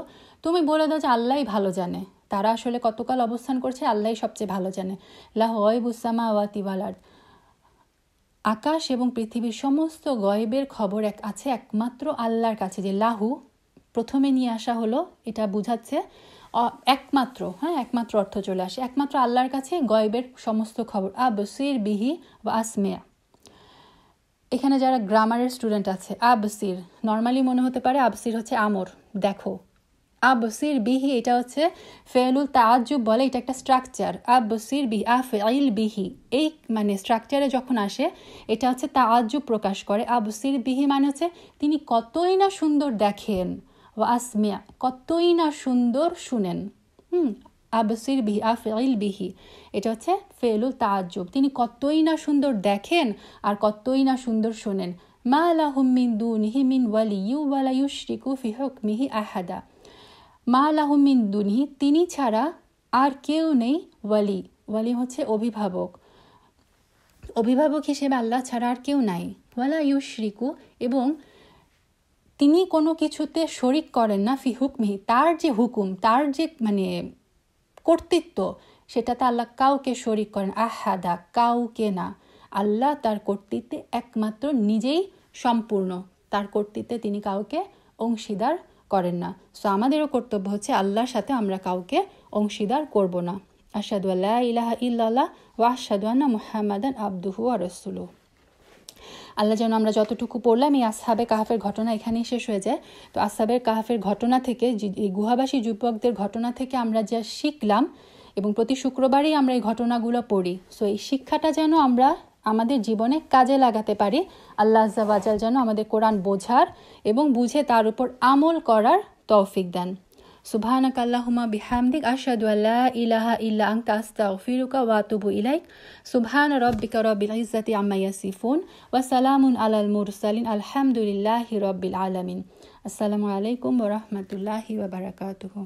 তুমি বলে দাও যে আল্লাহই ভালো জানে তারা আসলে কতকাল অবস্থান করছে, আল্লাহই সবচেয়ে ভালো জানে। লাহু গায়বুস সামাওয়াতি ওয়াল আরদ, আকাশ এবং পৃথিবীর সমস্ত গয়বের খবর আছে একমাত্র আল্লাহর কাছে। যে লাহু প্রথমে নিয়ে আসা হলো, এটা বুঝাচ্ছে একমাত্র, একমাত্র অর্থ চলে আসে, একমাত্র আল্লাহর কাছে গয়বের সমস্ত খবর। আবসির বিহি ওয়া আসমিয়া, এখানে যারা গ্রামারের স্টুডেন্ট আছে, আবসির নর্মালি মনে হতে পারে আবসির হচ্ছে আমর, দেখো। আবসির বিহি এটা হচ্ছে ফেলুল তাআজ্জুব বলে, এটা একটা স্ট্রাকচার। আবসির বিহি, আফইল বিহি, এই মানে স্ট্রাকচারে যখন আসে এটা হচ্ছে তাআজ্জুব প্রকাশ করে। আবসির বিহি মানে হচ্ছে তিনি কতই না সুন্দর দেখেন, ও আসমিয়া কতই না সুন্দর শুনেন। আবসির বিহি, আফইল বিহি, এটা হচ্ছে ফেলুল তাআজ্জুব, তিনি কতই না সুন্দর দেখেন আর কতই না সুন্দর শুনেন। মা লাহুম মিন দুনিহি মিন ওয়ালিয়্যিন ওয়া লা ইউশরিকু ফি হুকমিহি আহাদা, মা লাহুম মিন দুনিহি, তিনি ছাড়া আর কেউ নেই, ওয়ালি, ওয়ালি হচ্ছে অভিভাবক, অভিভাবক হিসেবে আল্লাহ ছাড়া আর কেউ নাই। ওয়ালা ইউশরিকু, এবং তিনি কোনো কিছুতে শরিক করেন না, ফি হুকমিহি, তার যে হুকুম, তার যে মানে কর্তৃত্ব, সেটাতে আল্লাহ কাউকে শরিক করেন, আহাদা কাউকে না। আল্লাহ তার কর্তৃত্বে একমাত্র নিজেই সম্পূর্ণ, তার কর্তৃত্বে তিনি কাউকে অংশীদার করেন না। সো আমাদেরও কর্তব্য হচ্ছে আল্লাহর সাথে আমরা কাউকে অংশীদার করব না। আশহাদু আল্লা ইলাহা ইল্লাল্লাহ ওয়া আশহাদু আন্না মুহাম্মাদান আবদুহু ওয়া রাসূলুহু। আল্লাহ যেন আমরা যতটুকু পড়লাম এই আসহাবে কাহাফের ঘটনা এখানেই শেষ হয়ে যায়। তো আসহাবে কাহাফের ঘটনা থেকে, এই গুহাবাসী যুবকদের ঘটনা থেকে আমরা যা শিখলাম, এবং প্রতি শুক্রবারই আমরা এই ঘটনাগুলো পড়ি, সো এই শিক্ষাটা যেন আমরা আমাদের জীবনে কাজে লাগাতে পারি। আল্লাহ আজ্জা ওয়া জাল যেন আমাদের কোরআন বোঝার এবং বুঝে তার উপর আমল করার তৌফিক দেন। সুবহানাকা আল্লাহুম্মা বিহামদিক, আশহাদু আল্লা ইলাহা ইল্লা আনতা, আস্তাগফিরুকা ওয়া আতুবু ইলাইক। সুবহানা রাব্বিকা রাব্বিল ইজ্জাতি আম্মা ইয়াসিফুন ওয়া সালামুন আলাল মুরসালিন, আলহামদুলিল্লাহি রাব্বিল আলামিন। আসসালামু আলাইকুম ওয়া রাহমাতুল্লাহি ওয়া বারাকাতুহু।